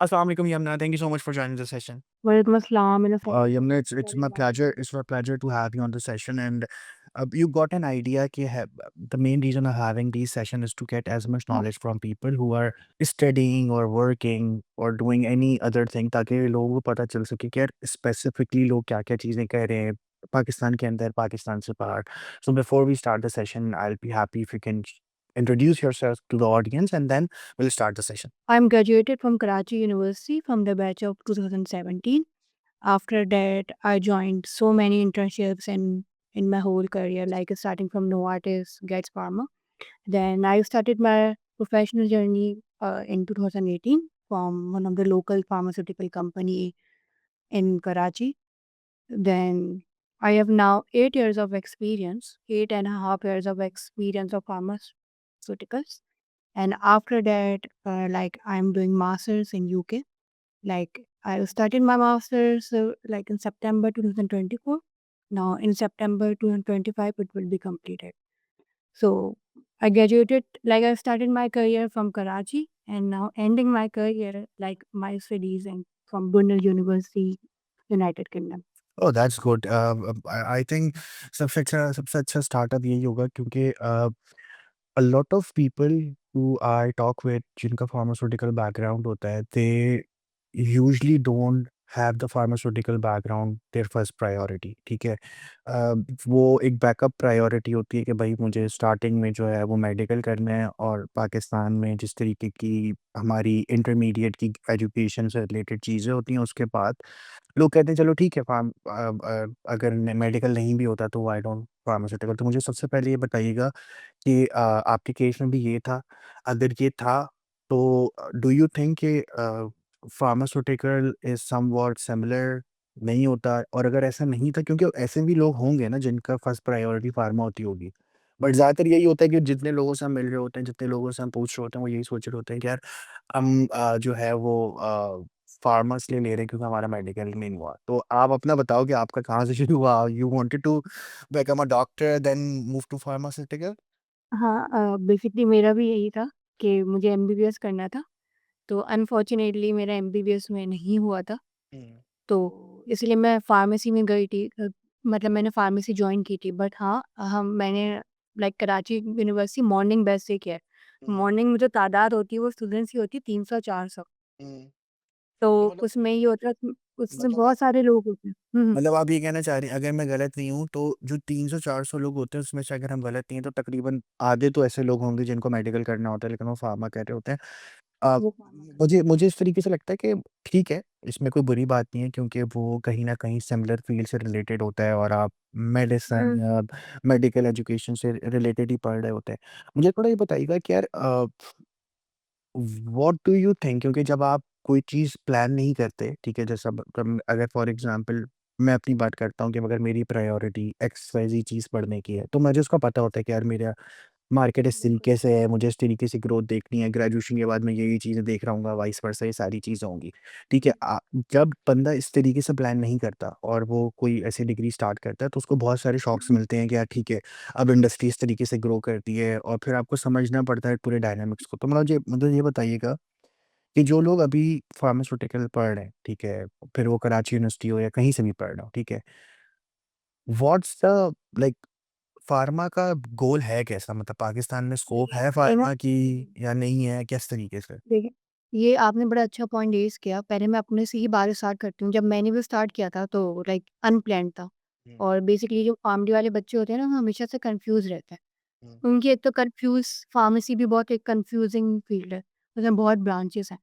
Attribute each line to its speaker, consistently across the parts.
Speaker 1: Assalamu alaikum, Yamna. Thank you so much for joining the session.
Speaker 2: वालेकुम अस्सलाम मेरा
Speaker 1: Yamna, it's my pleasure. It's my pleasure to have you on the session, and you got an idea. The main reason of having these sessions is to get as much knowledge from people who are studying or working or doing any other thing, ताकि लोगों को पता चल सके कि यार specifically लोग क्या-क्या चीज़ें कर रहे हैं पाकिस्तान के अंदर, पाकिस्तान से बाहर. So before we start the session, I'll be happy if you can introduce yourself to the audience, and then we'll start the session.
Speaker 2: I'm graduated from Karachi University from the batch of 2017. After that, I joined so many internships in my whole career, like starting from Novartis, Gates Pharma. Then I started my professional journey in 2018 from one of the local pharmaceutical company in Karachi. Then I have now 8 years of experience, 8.5 years of experience of pharmaceuticals. And after that, like I'm doing masters in UK. Like I started my masters like in September 2024. Now in September 2025, it will be completed. So I graduated, like I started my career from Karachi and now ending my career, like my studies and from Brunel University, United Kingdom.
Speaker 1: Oh, that's good. I think सबसे अच्छा startup यही होगा क्योंकि a lot of people who I talk with जिनका pharmaceutical background होता है, they usually don't have the pharmaceutical background their first priority. ठीक है? वो एक बैकअप प्रायोरिटी होती है कि भाई मुझे स्टार्टिंग में जो है वो मेडिकल करना है, और पाकिस्तान में जिस तरीके की हमारी इंटरमीडिएट की एजुकेशन से रिलेटेड चीज़ें होती हैं, उसके बाद लोग कहते हैं चलो ठीक है अगर मेडिकल नहीं भी होता तो व्हाई डोंट फार्मास्यूटिकल। तो मुझे सबसे पहले ये बताइएगा कि आपके केस में भी ये था? अगर ये था तो डू यू थिंक कि फार्मास्यूटिकल इज़ समव्हाट सिमिलर नहीं होता? और अगर ऐसा नहीं था, क्योंकि ऐसे भी लोग होंगे ना जिनका फर्स्ट प्रायोरिटी फार्मा होती होगी। बट ज़्यादातर यही होता है कि जितने लोगों से हम मिल रहे होते हैं, जितने लोगों से हम पूछ रहे होते हैं, वो यही सोच रहे होते हैं कि यार हम जो है वो फार्मा इसलिए ले रहे हैं क्योंकि हमारा मेडिकल नहीं हुआ। तो आप अपना बताओ कि आपका कहाँ से शुरू हुआ? You wanted to become a doctor then move to pharmaceutical?
Speaker 2: हाँ, बेसिकली मेरा भी यही था कि मुझे एमबीबीएस करना था, तो अनफॉर्च्युनेटली मेरा एमबीबीएस में नहीं हुआ था,
Speaker 1: हुँ,
Speaker 2: तो इसलिए मैं फार्मेसी में गई थी, मतलब मैंने फार्मेसी जॉइन की थी, बट हाँ, हम मैंने like Karachi university morning batch से किया है।
Speaker 1: हुँ,
Speaker 2: मॉर्निंग में जो तादाद होती है वो स्टूडेंट्स की होती है 300-400,
Speaker 1: हुँ।
Speaker 2: तो
Speaker 1: तो मतलब
Speaker 2: उसमें ये होता है उसमें
Speaker 1: मतलब
Speaker 2: बहुत सारे लोग होते हैं।
Speaker 1: मतलब आप ये कहना चाह रही हैं, अगर मैं गलत नहीं हूँ, तो जो 300-400 लोग होते हैं, उसमें से अगर हम गलत नहीं हैं, तो तकरीबन आधे तो ऐसे लोग होंगे जिनको मेडिकल करना होता है, लेकिन वो फार्मा कर रहे होते हैं। अ,
Speaker 2: वो फार्मा कर
Speaker 1: मुझे मुझे इस तरीके से लगता है कि ठीक है, इसमें कोई बुरी बात नहीं है क्योंकि वो कहीं न कहीं सिमिलर फ़ील्ड से रिलेटेड होता है, और आप मेडिसिन
Speaker 2: हुँ,
Speaker 1: या मेडिकल एजुकेशन से रिलेटेड ही पढ़ रहे होते हैं। मुझे थोड़ा ये बताइएगा कि यार व्हाट डू यू थिंक, क्योंकि जब आप कोई चीज़ प्लान नहीं करते, ठीक है? जैसा अगर फॉर एग्ज़ाम्पल मैं अपनी बात करता हूँ कि अगर मेरी प्रायोरिटी एक्स-वाई-ज़ेड चीज़ पढ़ने की है, तो मुझे उसका पता होता है कि यार मेरा मार्केट इस
Speaker 2: बिल्कुल।
Speaker 1: तरीके से है, मुझे इस तरीके से ग्रोथ देखनी है, ग्रेजुएशन के बाद मैं ये चीज़ें देख रहा हूँगा, वाइस वर्सा ये सारी चीज़ें होंगी, ठीक है? जब बंदा इस तरीके से प्लान नहीं करता और वो कोई ऐसी डिग्री स्टार्ट करता है, तो उसको बहुत सारे शॉक्स मिलते हैं कि यार ठीक है, अब इंडस्ट्री इस तरीके से ग्रो करती है, और फिर आपको समझना पड़ता है पूरे डायनामिक्स को। तो मुझे ये बताइएगा कि जो लोग अभी फार्मास्यूटिकल पढ़ रहे हैं, ठीक है? फिर वो कराची यूनिवर्सिटी हो या कहीं से भी पढ़ रहा हो, ठीक है? व्हाट्स द लाइक फार्मा का गोल है कैसा? मतलब पाकिस्तान में स्कोप
Speaker 2: देखिए,
Speaker 1: है
Speaker 2: ये ना
Speaker 1: फार्मा की या नहीं है? किस तरीके से?
Speaker 2: देखिए, ये आपने बड़ा अच्छा पॉइंट रेज़ किया। पहले मैं अपने से ही बात स्टार्ट करती हूँ। जब मैंने भी स्टार्ट किया था तो लाइक अनप्लैन्ड था,
Speaker 1: हुँ,
Speaker 2: और बेसिकली जो फार्मडी वाले बच्चे होते हैं ना, वो हमेशा से कन्फ्यूज़ रहते हैं।
Speaker 1: हुँ,
Speaker 2: उनकी एक तो कन्फ्यूज़ फार्मेसी भी बहुत एक कन्फ्यूज़िंग फ़ील्ड है, उसमें बहुत ब्रांचेज़ हैं।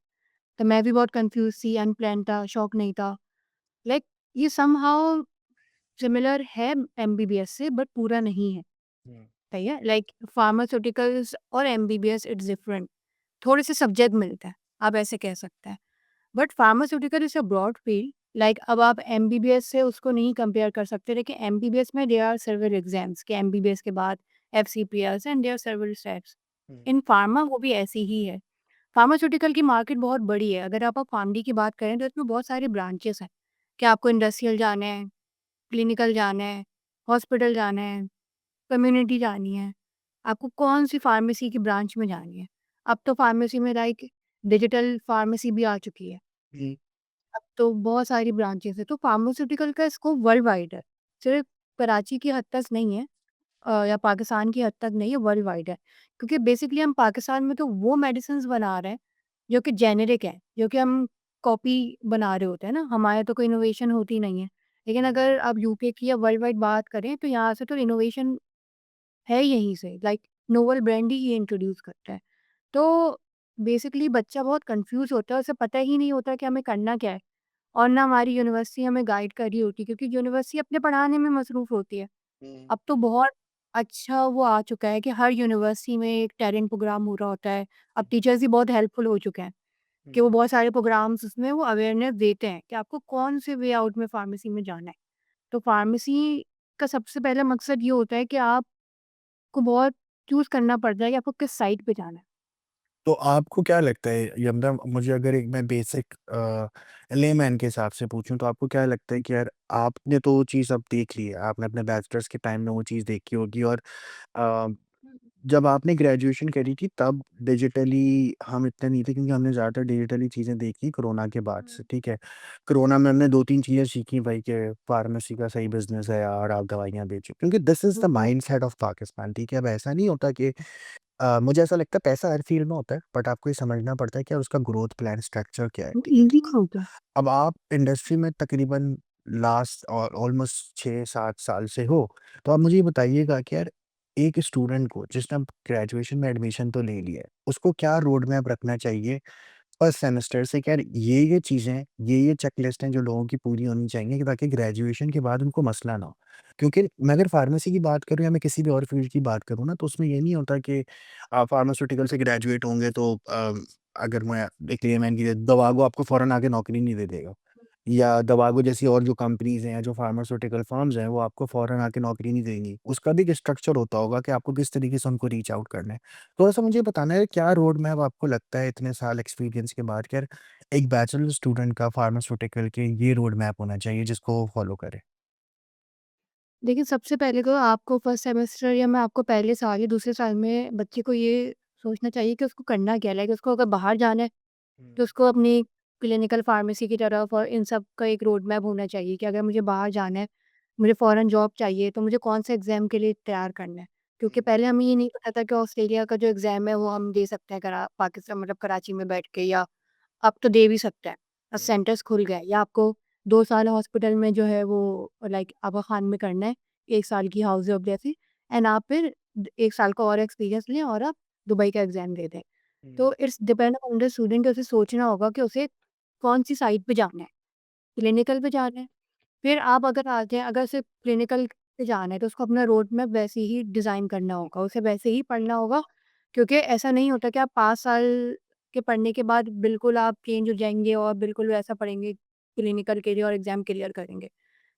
Speaker 2: तो मैं भी बहुत कन्फ्यूज़ थी, अनप्लैन्ड था, शौक नहीं था। लाइक ये समहाउ सिमिलर है एमबीबीएस से, बट पूरा नहीं है,
Speaker 1: हुँ,
Speaker 2: सही है? लाइक फार्मास्यूटिकल्स और एमबीबीएस इट्स डिफरेंट। थोड़े से सब्जेक्ट मिलते हैं, आप ऐसे कह सकते हैं। But pharmaceutical is a broad field, like अब आप एमबीबीएस से उसको नहीं कंपेयर कर सकते, लेकिन एमबीबीएस में देयर आर सेवरल एग्ज़ाम्स कि एमबीबीएस के बाद FCPS and there are several steps.
Speaker 1: हुँ,
Speaker 2: इन फार्मा वो भी ऐसी ही है। फार्मास्यूटिकल की मार्केट बहुत बड़ी है। अगर आप फार्मडी की बात करें तो इसमें बहुत सारे ब्रांचेस हैं, कि आपको इंडस्ट्रियल जाना है, क्लिनिकल जाना है, हॉस्पिटल जाना है, कम्युनिटी जानी है, आपको कौन-सी फार्मेसी की ब्रांच में जानी है। अब तो फार्मेसी में लाइक डिजिटल फार्मेसी भी आ चुकी है।
Speaker 1: हुँ,
Speaker 2: अब तो बहुत सारी ब्रांचेज़ हैं, तो फार्मास्यूटिकल का स्कोप वर्ल्ड वाइड है। सिर्फ़ कराची की हद तक नहीं है, या पाकिस्तान की हद तक नहीं है, वर्ल्ड वाइड है। क्योंकि बेसिकली हम पाकिस्तान में तो वो मेडिसिन्स बना रहे हैं, जो कि जेनेरिक है, जो कि हम कॉपी बना रहे होते हैं ना, हमारे तो कोई इनोवेशन होती नहीं है। लेकिन
Speaker 1: हुँ,
Speaker 2: अगर आप यूके की या वर्ल्ड वाइड बात करें, तो यहाँ से तो इनोवेशन है यहीं से, लाइक नोवेल ब्रांड ही ये इंट्रोड्यूस करता है। तो बेसिकली बच्चा बहुत कन्फ्यूज़ होता है, उसे पता ही नहीं होता कि हमें करना क्या है, और ना हमारी यूनिवर्सिटी हमें गाइड कर रही होती है, क्योंकि यूनिवर्सिटी अपने पढ़ाने में मसरूफ़ होती है।
Speaker 1: हुँ,
Speaker 2: अब तो बहुत अच्छा वो आ चुका है कि हर यूनिवर्सिटी में एक टैलेंट प्रोग्राम हो रहा होता है। अब टीचर्स भी बहुत हेल्पफुल हो चुके हैं कि
Speaker 1: हुँ।
Speaker 2: वो बहुत सारे प्रोग्राम्स उसमें वो अवेयरनेस देते हैं कि आपको कौन से वे आउट में फार्मेसी में जाना है। तो फार्मेसी का सबसे पहला मकसद ये होता है कि आपको बहुत चूज़ करना पड़ता है कि आपको किस साइड पे जाना है।
Speaker 1: तो आपको क्या लगता है ये मतलब मुझे अगर एक मैं बेसिक लेमैन के हिसाब से पूछूँ तो आपको क्या लगता है कि यार आपने तो वो चीज़ अब देख ली है, आपने अपने बैचलर्स के टाइम में वो चीज़ देखी होगी और अ, जब आपने ग्रेजुएशन करी थी तब डिजिटली हम इतने नहीं थे क्योंकि हमने ज़्यादातर डिजिटली चीज़ें देखी कोरोना के बाद से, ठीक है। कोरोना में हमने 2-3 चीज़ें सीखी भाई कि फार्मेसी का सही बिज़नेस है और आप दवाइयाँ बेचो क्योंकि this is the mindset of Pakistan, ठीक है। अब ऐसा नहीं होता कि मुझे ऐसा लगता है पैसा हर फील्ड में होता है, बट आपको ये समझना पड़ता है कि यार उसका ग्रोथ प्लान स्ट्रक्चर क्या है,
Speaker 2: वो
Speaker 1: ठीक है।
Speaker 2: ईज़ी होता है।
Speaker 1: अब आप इंडस्ट्री में तकरीबन लास्ट और ऑलमोस्ट 6-7 साल से हो, तो आप मुझे ये बताइएगा कि यार एक स्टूडेंट को जिसने अब ग्रेजुएशन में एडमिशन तो ले लिया है, उसको क्या रोड मैप रखना चाहिए फर्स्ट सेमेस्टर से कि यार ये चीज़ें, ये चेकलिस्ट हैं जो लोगों की पूरी होनी चाहिए कि ताकि ग्रेजुएशन के बाद उनको मसला ना हो। क्योंकि मैं अगर फार्मेसी की बात करूँ या मैं किसी भी और फील्ड की बात करूँ ना, तो उसमें ये नहीं होता कि आप फार्मास्यूटिकल से ग्रेजुएट होंगे तो अगर मैं एक लेमैन की दवागो आपको फ़ौरन आके नौकरी नहीं दे देगा। या दवागो जैसी और जो कंपनीज़ हैं, जो फार्मास्यूटिकल फर्म्स हैं, वो आपको फ़ौरन आके नौकरी नहीं देंगी। उसका भी एक स्ट्रक्चर होता होगा कि आपको किस तरीके से उनको रीच आउट करना है। थोड़ा-सा मुझे बताना है क्या रोड मैप आपको लगता है इतने साल एक्सपीरियंस के बाद कि यार एक बैचलर स्टूडेंट का फार्मास्यूटिकल के ये रोड मैप होना चाहिए जिसको वो फॉलो करे?
Speaker 2: देखिए, सबसे पहले तो आपको फर्स्ट सेमेस्टर या मैं आपको पहले साल या दूसरे साल में बच्चे को ये सोचना चाहिए कि उसको करना क्या है। लाइक उसको अगर बाहर जाना है,
Speaker 1: हुँ,
Speaker 2: तो उसको अपनी क्लिनिकल फार्मेसी की तरफ और इन सब का एक रोड मैप होना चाहिए कि अगर मुझे बाहर जाना है, मुझे फ़ॉरेन जॉब चाहिए, तो मुझे कौन से एग्ज़ाम के लिए तैयार करना है। क्योंकि
Speaker 1: हुँ,
Speaker 2: पहले हमें ये नहीं पता था कि ऑस्ट्रेलिया का जो एग्ज़ाम है वो हम दे सकते हैं पाकिस्तान मतलब कराची में बैठ के, या अब तो दे भी सकते हैं।
Speaker 1: हुँ,
Speaker 2: सेंटर्स खुल गए, या आपको 2 साल हॉस्पिटल में जो है वो लाइक आबा खान में करना है, 1 साल की हाउस जॉब जैसी, एंड आप फिर 1 साल का और एक्सपीरियंस लें और आप दुबई का एग्ज़ाम दे दें।
Speaker 1: हुँ,
Speaker 2: तो it's depend on the student कि उसे सोचना होगा कि उसे कौन-सी साइड पे जाना है, क्लिनिकल पे जाना है। फिर आप अगर आते हैं, अगर सिर्फ क्लिनिकल पे जाना है, तो उसको अपना रोड मैप वैसे ही डिज़ाइन करना होगा, उसे वैसे ही पढ़ना होगा, क्योंकि ऐसा नहीं होता कि आप 5 साल के पढ़ने के बाद बिल्कुल आप चेंज हो जाएँगे और बिल्कुल वैसा पढ़ेंगे क्लिनिकल के लिए और एग्ज़ाम क्लियर करेंगे।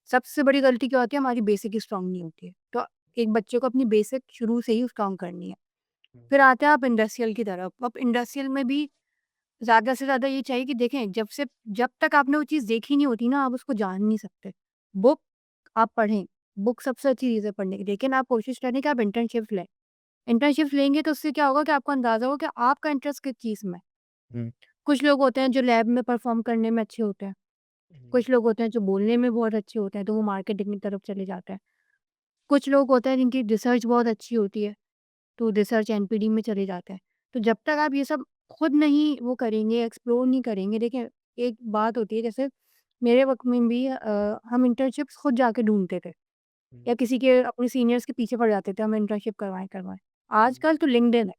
Speaker 2: सबसे बड़ी गलती क्या होती है, हमारी बेसिक ही स्ट्रॉन्ग नहीं होती है। तो एक बच्चे को अपनी बेसिक शुरू से ही स्ट्रॉन्ग करनी है।
Speaker 1: हुँ,
Speaker 2: फिर आते हैं आप इंडस्ट्रियल की तरफ। अब इंडस्ट्रियल में भी ज़्यादा से ज़्यादा ये चाहिए कि देखें, जब तक आपने वो चीज़ देखी नहीं होती ना, आप उसको जान नहीं सकते। बुक आप पढ़ें, बुक सबसे अच्छी चीज़ है पढ़ने की, लेकिन आप कोशिश करें कि आप इंटर्नशिप्स लें। इंटर्नशिप्स लेंगे तो उससे क्या होगा कि आपको अंदाज़ा होगा कि आपका इंटरेस्ट किस चीज़ में है।
Speaker 1: हुँ,
Speaker 2: कुछ लोग होते हैं जो लैब में परफ़ॉर्म करने में अच्छे होते हैं,
Speaker 1: हुँ,
Speaker 2: कुछ लोग होते हैं जो बोलने में बहुत अच्छे होते हैं, तो वो मार्केटिंग की तरफ चले जाते हैं। कुछ लोग होते हैं जिनकी रिसर्च बहुत अच्छी होती है, तो रिसर्च एनपीडी में चले जाते हैं। तो जब तक आप ये सब खुद नहीं वो करेंगे, एक्सप्लोर नहीं करेंगे, देखिए एक बात होती है, जैसे मेरे वक़्त में भी हम इंटर्नशिप्स खुद जाके ढूँढते थे,
Speaker 1: हुँ,
Speaker 2: या किसी के अपने सीनियर्स के पीछे पड़ जाते थे, हमें इंटर्नशिप करवाएँ, करवाएँ।
Speaker 1: हुँ,
Speaker 2: आजकल तो लिंक्डइन है,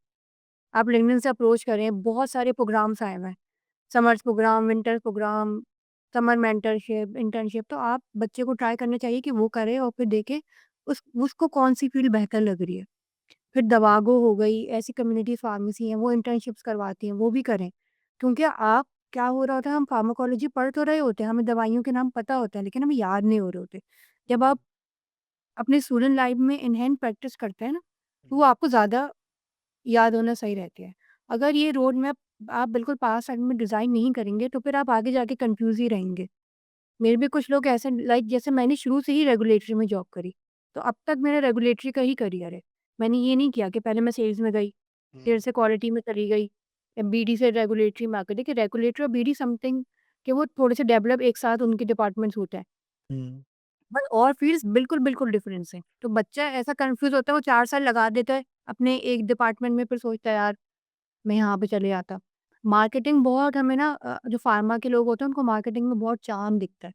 Speaker 2: आप लिंक्डइन से अप्रोच करें, बहुत सारे प्रोग्राम्स आए हुए हैं, summers program, winter program, summer mentorship, internship, तो आप बच्चे को ट्राई करना चाहिए कि वो करे और फिर देखें उसको कौन-सी फ़ील्ड बेहतर लग रही है। फिर दवागो हो गई, ऐसी कम्युनिटी फार्मेसी हैं, वो इंटर्नशिप्स करवाती हैं, वो भी करें। क्योंकि आप क्या हो रहा होता है, हम फार्माकोलॉजी पढ़ तो रहे होते हैं, हमें दवाइयों के नाम पता होते हैं, लेकिन हमें याद नहीं हो रहे होते। जब आप अपने स्टूडेंट लाइफ में इन हैंड प्रैक्टिस करते हैं ना, तो वो आपको ज़्यादा याद होना सही रहती है। अगर ये रोड मैप आप बिल्कुल पास टाइम में डिज़ाइन नहीं करेंगे, तो फिर आप आगे जाके कन्फ्यूज़ ही रहेंगे। मेरे भी कुछ लोग ऐसे, लाइक जैसे मैंने शुरू से ही रेगुलेटरी में जॉब करी, तो अब तक मेरा रेगुलेटरी का ही करियर है। मैंने ये नहीं किया कि पहले मैं सेल्स में गई,
Speaker 1: हुँ,
Speaker 2: फिर से क्वालिटी में चली गई, बीडी से रेगुलेटरी में आके देखिए रेगुलेटरी और बीडी समथिंग कि वो थोड़े से डेवलप एक साथ उनके डिपार्टमेंट्स होते हैं।
Speaker 1: हुँ,
Speaker 2: बट और फ़ील्ड्स बिल्कुल, बिल्कुल डिफरेंस हैं। तो बच्चा ऐसा कन्फ्यूज़ होता है वो 4 साल लगा देता है अपने एक डिपार्टमेंट में फिर सोचता है यार मैं यहाँ पे चले जाता। मार्केटिंग बहुत हमें ना जो फार्मा के लोग होते हैं उनको मार्केटिंग में बहुत चार्म दिखता है।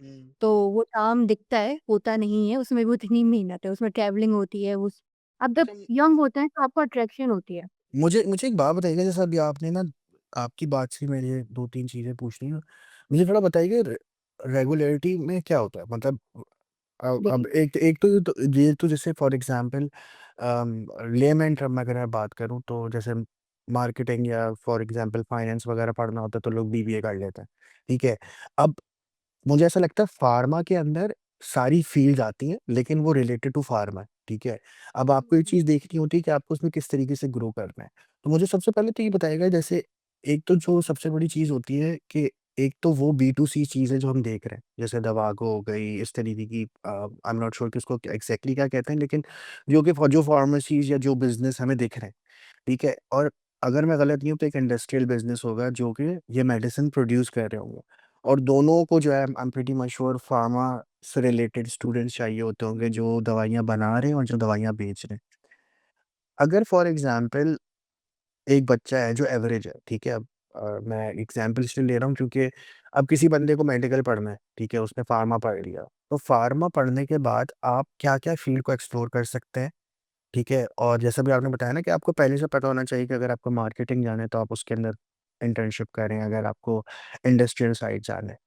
Speaker 1: हुँ।
Speaker 2: तो वो चार्म दिखता है, होता नहीं है, उसमें भी उतनी मेहनत है, उसमें ट्रैवलिंग होती है, उस आप जब
Speaker 1: अच्छा,
Speaker 2: यंग होते हैं तो आपको अट्रैक्शन होती है।
Speaker 1: मुझे मुझे एक बात बताइएगा, जैसे अभी आपने ना आपकी बात से मेरे 2-3 चीज़ें पूछनी है। मुझे थोड़ा बताइए रेगुलेरिटी में क्या होता है? मतलब अब
Speaker 2: देखिए
Speaker 1: एक एक तो ये तो जैसे फॉर एग्ज़ाम्पल लेमैन टर्म में अगर मैं बात करूँ तो जैसे मार्केटिंग या फॉर एग्ज़ाम्पल फाइनेंस वगैरह पढ़ना होता है तो लोग बीबीए कर लेते हैं, ठीक है? अब मुझे ऐसा लगता है फार्मा के अंदर सारी फ़ील्ड्स आती हैं, लेकिन वो रिलेटेड टू फार्मा है, ठीक है? अब आपको ये चीज़ देखनी होती है कि आपको उसमें किस तरीके से ग्रो करना है। तो मुझे सबसे पहले तो ये बताइएगा, जैसे एक तो जो सबसे बड़ी चीज़ होती है कि एक तो वो बी टू सी चीज़ है जो हम देख रहे हैं, जैसे दवागो हो गई, इस तरीके की आई एम नॉट श्योर कि उसको एग्ज़ैक्टली क्या कहते हैं, लेकिन जो फार्मेसीज़ या जो बिज़नेस हमें दिख रहे हैं, ठीक है? और अगर मैं गलत नहीं हूँ तो एक इंडस्ट्रियल बिज़नेस होगा जो कि ये मेडिसिन प्रोड्यूस कर रहे होंगे। और दोनों को जो है आई am pretty much sure pharma से रिलेटेड स्टूडेंट्स चाहिए होते होंगे जो दवाइयाँ बना रहे हैं और जो दवाइयाँ बेच रहे हैं। अगर फॉर एग्ज़ाम्पल एक बच्चा है जो एवरेज है, ठीक है? अब मैं एग्ज़ाम्पल इसलिए ले रहा हूँ क्योंकि अब किसी बंदे को मेडिकल पढ़ना है, ठीक है? उसने फार्मा पढ़ लिया। तो फार्मा पढ़ने के बाद आप क्या-क्या फ़ील्ड को एक्सप्लोर कर सकते हैं, ठीक है? और जैसा भी आपने बताया ना कि आपको पहले से पता होना चाहिए कि अगर आपको मार्केटिंग जाना है तो आप उसके अंदर इंटर्नशिप करें, अगर आपको इंडस्ट्रियल साइड जाना है।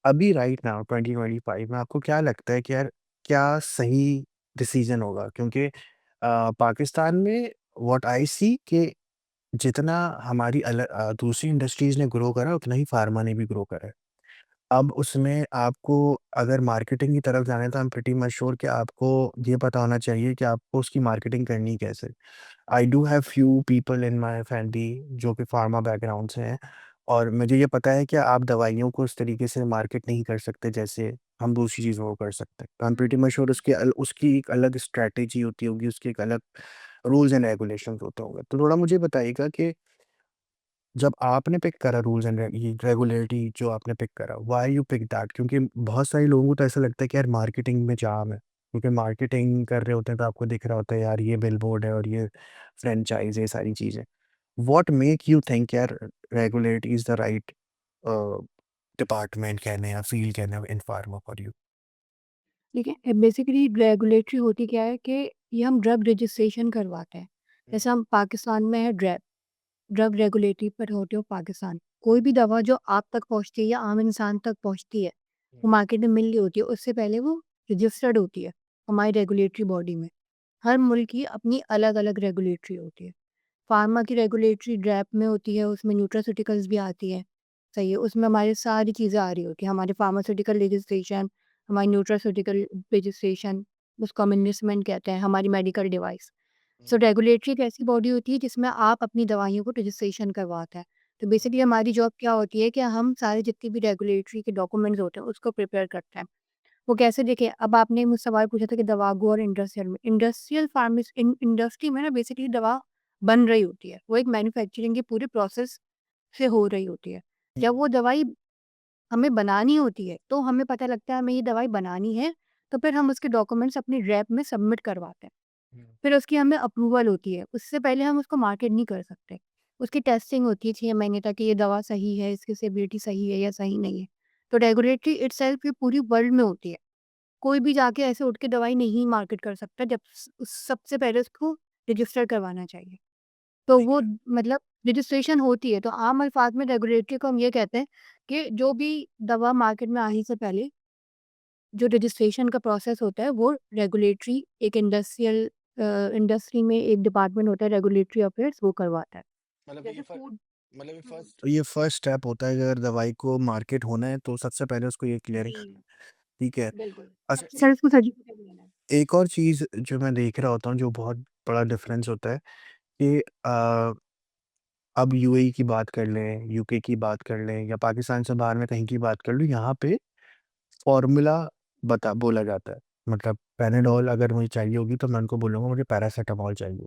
Speaker 1: अभी राइट नाउ 2025 में आपको क्या लगता है कि यार क्या सही डिसीजन होगा? क्योंकि पाकिस्तान में व्हाट आई सी कि जितना दूसरी इंडस्ट्रीज़ ने ग्रो करा उतना ही फार्मा ने भी ग्रो करा है। अब उसमें आपको अगर मार्केटिंग की तरफ जाना है तो आई एम प्रीटी मच श्योर कि आपको ये पता होना चाहिए कि आपको उसकी मार्केटिंग करनी कैसे। I do have few people in my family जो कि फार्मा बैकग्राउंड से हैं, और मुझे ये पता है कि आप दवाइयों को उस तरीके से मार्केट नहीं कर सकते जैसे हम दूसरी चीज़ों को कर सकते हैं। आई एम प्रीटी मच श्योर उसकी एक अलग स्ट्रैटेजी होती होगी, उसकी एक अलग रूल्स एंड रेगुलेशंस होते होंगे। तो थोड़ा मुझे बताइएगा कि जब आपने पिक करा रूल्स एंड ये रेगुलेरिटी जो आपने पिक करा, व्हाई यू पिक दैट? क्योंकि बहुत सारे लोगों को तो ऐसा लगता है कि यार मार्केटिंग में जाम है, क्योंकि मार्केटिंग कर रहे होते हैं तो आपको दिख रहा होता है यार ये बिलबोर्ड है और ये फ्रेंचाइज़ है, ये सारी चीज़ें। व्हाट मेक यू थिंक यार regularity is the right uh, department कहने या फील्ड कहने इन फार्मा फॉर यू?
Speaker 2: ठीक है, बेसिकली रेगुलेटरी होती क्या है कि ये हम ड्रग रजिस्ट्रेशन करवाते हैं।
Speaker 1: हुँ,
Speaker 2: जैसे हम पाकिस्तान में है ड्रग रेगुलेटरी पर होते हो पाकिस्तान। कोई
Speaker 1: हुँ,
Speaker 2: भी दवा जो आप तक पहुँचती है या आम इंसान तक पहुँचती है,
Speaker 1: हुँ,
Speaker 2: वो मार्केट में मिल रही होती है, उससे पहले वो रजिस्टर्ड होती है हमारी रेगुलेटरी बॉडी में। हर मुल्क की अपनी अलग-अलग रेगुलेटरी होती है। फार्मा की रेगुलेटरी ड्रैप में होती है, उसमें न्यूट्रास्यूटिकल्स भी आती है, सही है। उसमें हमारी सारी चीज़ें आ रही होती हैं, हमारे फार्मास्यूटिकल रजिस्ट्रेशन, हमारी न्यूट्रास्यूटिकल रजिस्ट्रेशन, उसको हम इन्वेस्टमेंट कहते हैं, हमारी मेडिकल डिवाइस। सो
Speaker 1: हुँ,
Speaker 2: रेगुलेटरी एक ऐसी बॉडी होती है जिसमें आप अपनी दवाइयों को रजिस्ट्रेशन करवाते हैं। तो
Speaker 1: हुँ,
Speaker 2: बेसिकली हमारी जॉब क्या होती है कि हम सारे जितने भी रेगुलेटरी के डॉक्यूमेंट्स होते हैं, उसको प्रिपेयर करते हैं। वो कैसे देखिए, अब आपने मुझसे सवाल पूछा था कि दवागो और इंडस्ट्रियल में, इंडस्ट्री में ना बेसिकली दवा बन रही होती है। वो एक मैन्युफैक्चरिंग के पूरे प्रोसेस से हो रही होती है।
Speaker 1: हुँ,
Speaker 2: जब वो दवाई हमें बनानी होती है, तो हमें पता लगता है हमें ये दवाई बनानी है, तो फिर हम उसके डॉक्यूमेंट्स अपनी रैप में सबमिट करवाते हैं।
Speaker 1: हुँ,
Speaker 2: फिर उसकी हमें अप्रूवल होती है, उससे पहले हम उसको मार्केट नहीं कर सकते। उसकी टेस्टिंग होती है 6 महीने तक कि ये दवा सही है, इसकी स्टेबिलिटी सही है या सही नहीं है। तो रेगुलेटरी इटसेल्फ ये पूरी वर्ल्ड में होती है। कोई भी जाके ऐसे उठ के दवाई नहीं मार्केट कर सकता जब सबसे पहले उसको रजिस्टर करवाना चाहिए। तो
Speaker 1: ठीक
Speaker 2: वो
Speaker 1: है।
Speaker 2: मतलब रजिस्ट्रेशन होती है, तो आम अल्फाज में रेगुलेटरी को हम ये कहते हैं कि जो भी दवा मार्केट में आने से पहले जो रजिस्ट्रेशन का प्रोसेस होता है वो रेगुलेटरी एक इंडस्ट्री में एक डिपार्टमेंट होता है रेगुलेटरी अफेयर्स वो करवाता है।
Speaker 1: मतलब
Speaker 2: जैसे फूड हुँ,
Speaker 1: ये फर्स्ट स्टेप होता है कि अगर दवाई को मार्केट होना है तो सबसे पहले उसको ये क्लियर
Speaker 2: जी,
Speaker 1: ठीक है।
Speaker 2: बिल्कुल।
Speaker 1: अच्छा,
Speaker 2: सबसे पहले उसको सर्टिफिकेट लेना है।
Speaker 1: एक और चीज़ जो मैं देख रहा होता हूँ जो बहुत बड़ा डिफ़रेंस होता है कि अब यूएई की बात कर लें, यूके की बात कर लें या पाकिस्तान से बाहर में कहीं की बात कर लूँ, यहाँ पे फ़ॉर्मूला बोला जाता है। मतलब पैराडोल अगर मुझे चाहिए होगी तो मैं उनको बोलूँगा मुझे पैरासिटामॉल चाहिए,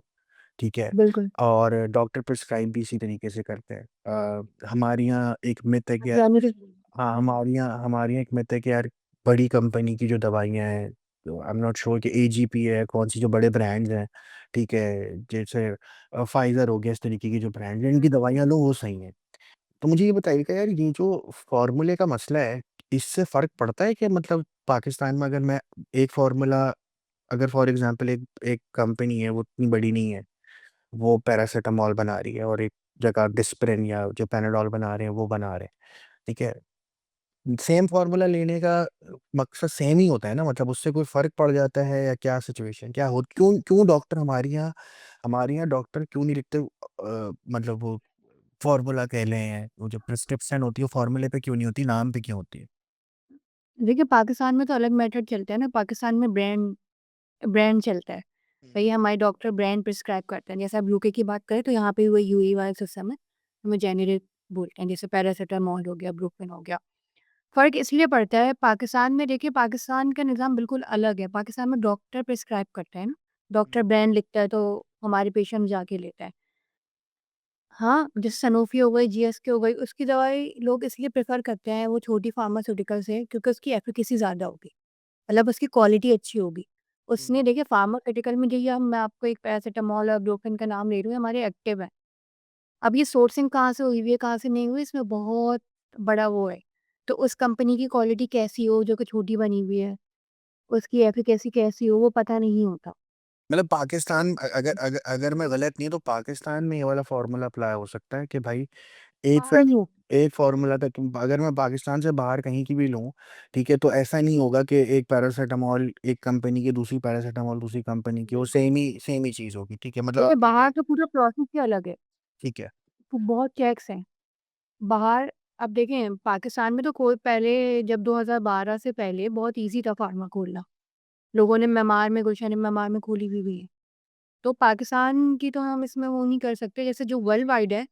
Speaker 1: ठीक है?
Speaker 2: बिल्कुल।
Speaker 1: और डॉक्टर प्रिस्क्राइब भी इसी तरीके से करते हैं। हमारे यहाँ एक मिथ है कि यार,
Speaker 2: जेनेरिक।
Speaker 1: हाँ, हमारे यहाँ एक मिथ है कि यार बड़ी कंपनी की जो दवाइयाँ हैं, तो आई एम नॉट श्योर कि एजीपी है, कौन-सी जो बड़े ब्रांड्स हैं, ठीक है? जैसे फाइज़र हो गया, इस तरीके की जो ब्रांड है, इनकी दवाइयाँ लो वो सही हैं। तो मुझे ये बताइएगा यार, ये जो फ़ॉर्मूले का मसला है, इससे फ़र्क पड़ता है क्या? मतलब पाकिस्तान में अगर मैं एक फ़ॉर्मूला, अगर फॉर एग्ज़ाम्पल एक एक कंपनी है, वो इतनी बड़ी नहीं है, वो पैरासिटामॉल बना रही है और एक जगह डिस्प्रिन या जो पैनाडोल बना रहे हैं, वो बना रहे हैं, ठीक है? सेम फ़ॉर्मूला लेने का मकसद सेम ही होता है ना? मतलब उससे कोई फ़र्क पड़ जाता है या क्या सिचुएशन क्या हो, क्यों क्यों डॉक्टर हमारे यहाँ डॉक्टर क्यों नहीं लिखते, मतलब वो फ़ॉर्मूला कह लें, वो जो प्रिस्क्रिप्शन होती है, वो फ़ॉर्मूले पे क्यों नहीं होती, नाम पे क्यों होती है?
Speaker 2: देखिए, पाकिस्तान में तो अलग मेथड चलता है ना, पाकिस्तान में ब्रांड ब्रांड चलता है।
Speaker 1: हुँ,
Speaker 2: भई हमारे डॉक्टर ब्रांड प्रिस्क्राइब करते हैं। जैसे आप यूके की बात करें तो यहाँ पे वही यूएई वाला सिस्टम है। हमें जेनेरिक बोलते हैं, जैसे पैरासिटामॉल हो गया, ब्रुफेन हो गया। फ़र्क इसलिए पड़ता है, पाकिस्तान में देखिए, पाकिस्तान का निज़ाम बिल्कुल अलग है। पाकिस्तान में डॉक्टर प्रिस्क्राइब करता है ना,
Speaker 1: हुँ,
Speaker 2: डॉक्टर ब्रांड लिखता है तो हमारे पेशेंट जाके लेता है। हाँ, जैसे सनोफी हो गई, जीएसके हो गई, उसकी दवाई लोग इसलिए प्रेफ़र करते हैं वो छोटी फार्मास्यूटिकल से, क्योंकि उसकी एफ़िकेसी ज़्यादा होगी। मतलब उसकी क्वालिटी अच्छी होगी।
Speaker 1: हुँ।
Speaker 2: उसने देखिए फार्मास्यूटिकल में, देखिए हम मैं आपको एक पैरासिटामॉल और ब्रुफेन का नाम ले रही हूँ, हमारे एक्टिव है। अब ये सोर्सिंग कहाँ से हुई हुई है, कहाँ से नहीं हुई, इसमें बहुत बड़ा वो है। तो उस कंपनी की क्वालिटी कैसी हो जो कि छोटी बनी हुई है, उसकी एफ़िकेसी कैसी हो, वो पता नहीं होता।
Speaker 1: मतलब पाकिस्तान, अगर अगर अगर मैं गलत नहीं हूँ, तो पाकिस्तान में ये वाला फ़ॉर्मूला अप्लाई हो सकता है कि भाई एक फ़ै
Speaker 2: बाहर नहीं होता।
Speaker 1: एक फ़ॉर्मूला तक, अगर मैं पाकिस्तान से बाहर कहीं की भी लूँ, ठीक है? तो ऐसा नहीं होगा कि एक पैरासिटामॉल एक कंपनी की, दूसरी पैरासिटामॉल दूसरी कंपनी की, वो सेम ही चीज़ होगी, ठीक है? मतलब
Speaker 2: देखिए, बाहर तो पूरा प्रोसेस ही अलग है,
Speaker 1: ठीक है।
Speaker 2: तो बहुत चेक्स हैं। बाहर अब देखें, पाकिस्तान में तो कोई पहले, जब 2012 से पहले बहुत ईज़ी था फार्मा खोलना। लोगों ने मेमार में, गुलशन मेमार में खोली हुई भी है। तो पाकिस्तान की तो हम इसमें वो नहीं कर सकते, जैसे जो वर्ल्ड वाइड है,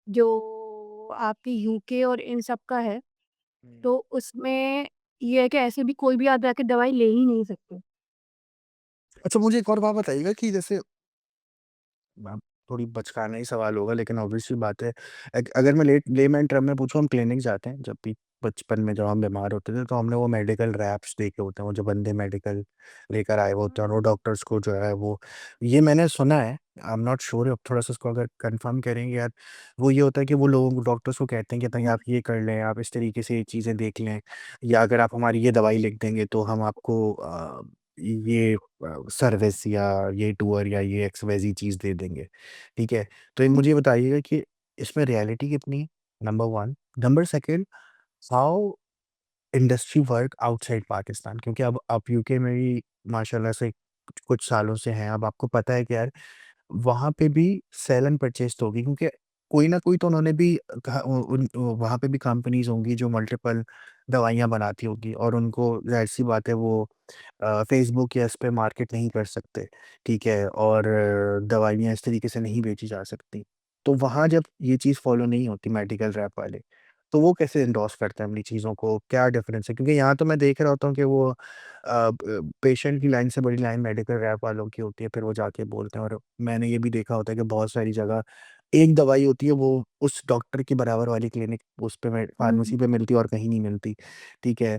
Speaker 2: जो आपकी यूके और इन सब का है,
Speaker 1: हुँ।
Speaker 2: तो उसमें ये है कि ऐसे भी कोई भी आप जाके दवाई ले ही नहीं सकते।
Speaker 1: अच्छा, मुझे एक और बात बताइएगा कि जैसे, अब थोड़ी बचकाना ही सवाल होगा, लेकिन ऑब्वियस सी बात है, अगर मैं लेमैन टर्म में पूछूँ, हम क्लिनिक जाते हैं जब भी, बचपन में जब हम बीमार होते थे, तो हमने वो मेडिकल रैप्स देखे होते हैं, वो जो बंदे मेडिकल लेकर आए हुए होते हैं, और वो डॉक्टर्स को जो है वो, ये मैंने सुना है, आई एम नॉट श्योर, अब थोड़ा सा इसको अगर कंफर्म करेंगे यार, वो ये होता है कि वो लोगों को, डॉक्टर्स को कहते हैं कि भाई आप ये कर लें, आप इस तरीके से ये चीज़ें देख लें, या अगर आप हमारी ये दवाई लिख देंगे तो हम आपको ये सर्विस या ये टूर या ये एक्सवाईज़ेड चीज़ दे देंगे, ठीक है? तो एक मुझे ये बताइएगा कि इसमें रियलिटी कितनी है? Number 1, number 2, how industry work outside Pakistan, क्योंकि अब आप यूके में भी माशाल्लाह से कुछ सालों से हैं, अब आपको पता है कि यार वहाँ पे भी सेल एंड परचेज़ तो होगी, क्योंकि कोई ना कोई तो उन्होंने भी कहा, वहाँ पे भी कंपनीज़ होंगी जो मल्टीपल दवाइयाँ बनाती होंगी, और उनको ज़ाहिर-सी बात है वो फ़ेसबुक या इस पे मार्केट नहीं कर सकते, ठीक है? और दवाइयाँ इस तरीके से नहीं बेची जा सकती। तो वहाँ जब ये चीज़ फ़ॉलो नहीं होती मेडिकल रैप वाले, तो वो कैसे एंडोर्स करते हैं अपनी चीज़ों को? क्या डिफ़रेंस है? क्योंकि यहाँ तो मैं देख रहा होता हूँ कि वो पेशेंट की लाइन से बड़ी लाइन मेडिकल रैप वालों की होती है, फिर वो जाके बोलते हैं, और मैंने ये भी देखा होता है कि बहुत सारी जगह एक दवाई होती है, वो उस डॉक्टर के बराबर वाली क्लिनिक उस पे में
Speaker 2: हुँ।
Speaker 1: फार्मेसी पे मिलती है और कहीं नहीं मिलती, ठीक है?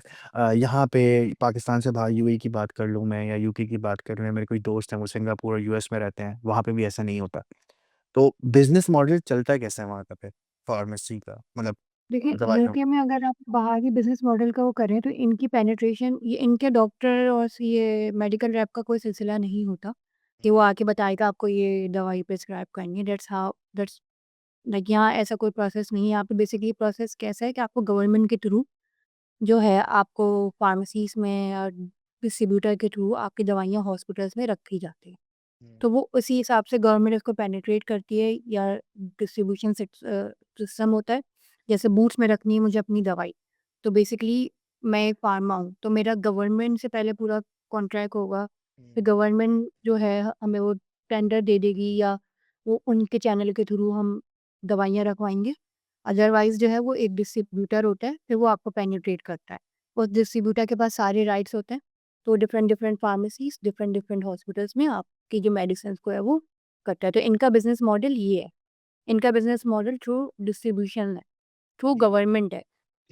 Speaker 1: यहाँ पे पाकिस्तान से बाहर यूएई की बात कर लूँ मैं, या यूके की बात कर लूँ, या मेरे कोई दोस्त हैं वो सिंगापुर और यूएस में रहते हैं, वहाँ पे भी ऐसा नहीं होता। तो बिज़नेस मॉडल चलता कैसा है वहाँ का पे फार्मेसी का, मतलब
Speaker 2: देखिए,
Speaker 1: दवाइयों
Speaker 2: यूके में अगर आप बाहर की बिज़नेस मॉडल का वो करें तो इनकी पेनिट्रेशन, ये इनके डॉक्टर और ये मेडिकल रैप का कोई सिलसिला नहीं होता, कि वो आके बताएगा आपको ये दवाई प्रिस्क्राइब करनी है। दैट्स लाइक, यहाँ ऐसा कोई प्रोसेस नहीं है। यहाँ पे बेसिकली प्रोसेस कैसा है कि आपको गवर्नमेंट के थ्रू जो है, आपको फार्मेसीज़ में और डिस्ट्रीब्यूटर के थ्रू आपकी दवाइयाँ हॉस्पिटल्स में रखी जाती हैं।
Speaker 1: हुँ,
Speaker 2: तो वो उसी हिसाब से गवर्नमेंट उसको पेनिट्रेट करती है, या डिस्ट्रीब्यूशन सिस्टम होता है। जैसे बूथ्स में रखनी है मुझे अपनी दवाई, तो बेसिकली मैं एक फार्मा हूँ, तो मेरा गवर्नमेंट से पहले पूरा कॉन्ट्रैक्ट होगा।
Speaker 1: हुँ,
Speaker 2: फिर गवर्नमेंट जो है हमें वो टेंडर दे देगी, या वो उनके चैनल के थ्रू हम दवाइयाँ रखवाएँगे। अदरवाइज़ जो है वो एक डिस्ट्रीब्यूटर होता है, फिर वो आपको पेनिट्रेट करता है। उस डिस्ट्रीब्यूटर के पास सारे राइट्स होते हैं, तो different different pharmacies, different different hospitals में आपकी जो मेडिसिन्स को है वो करता है। तो इनका बिज़नेस मॉडल ये है। इनका बिज़नेस मॉडल थ्रू डिस्ट्रीब्यूशन है, थ्रू
Speaker 1: ठीक है,
Speaker 2: गवर्नमेंट है।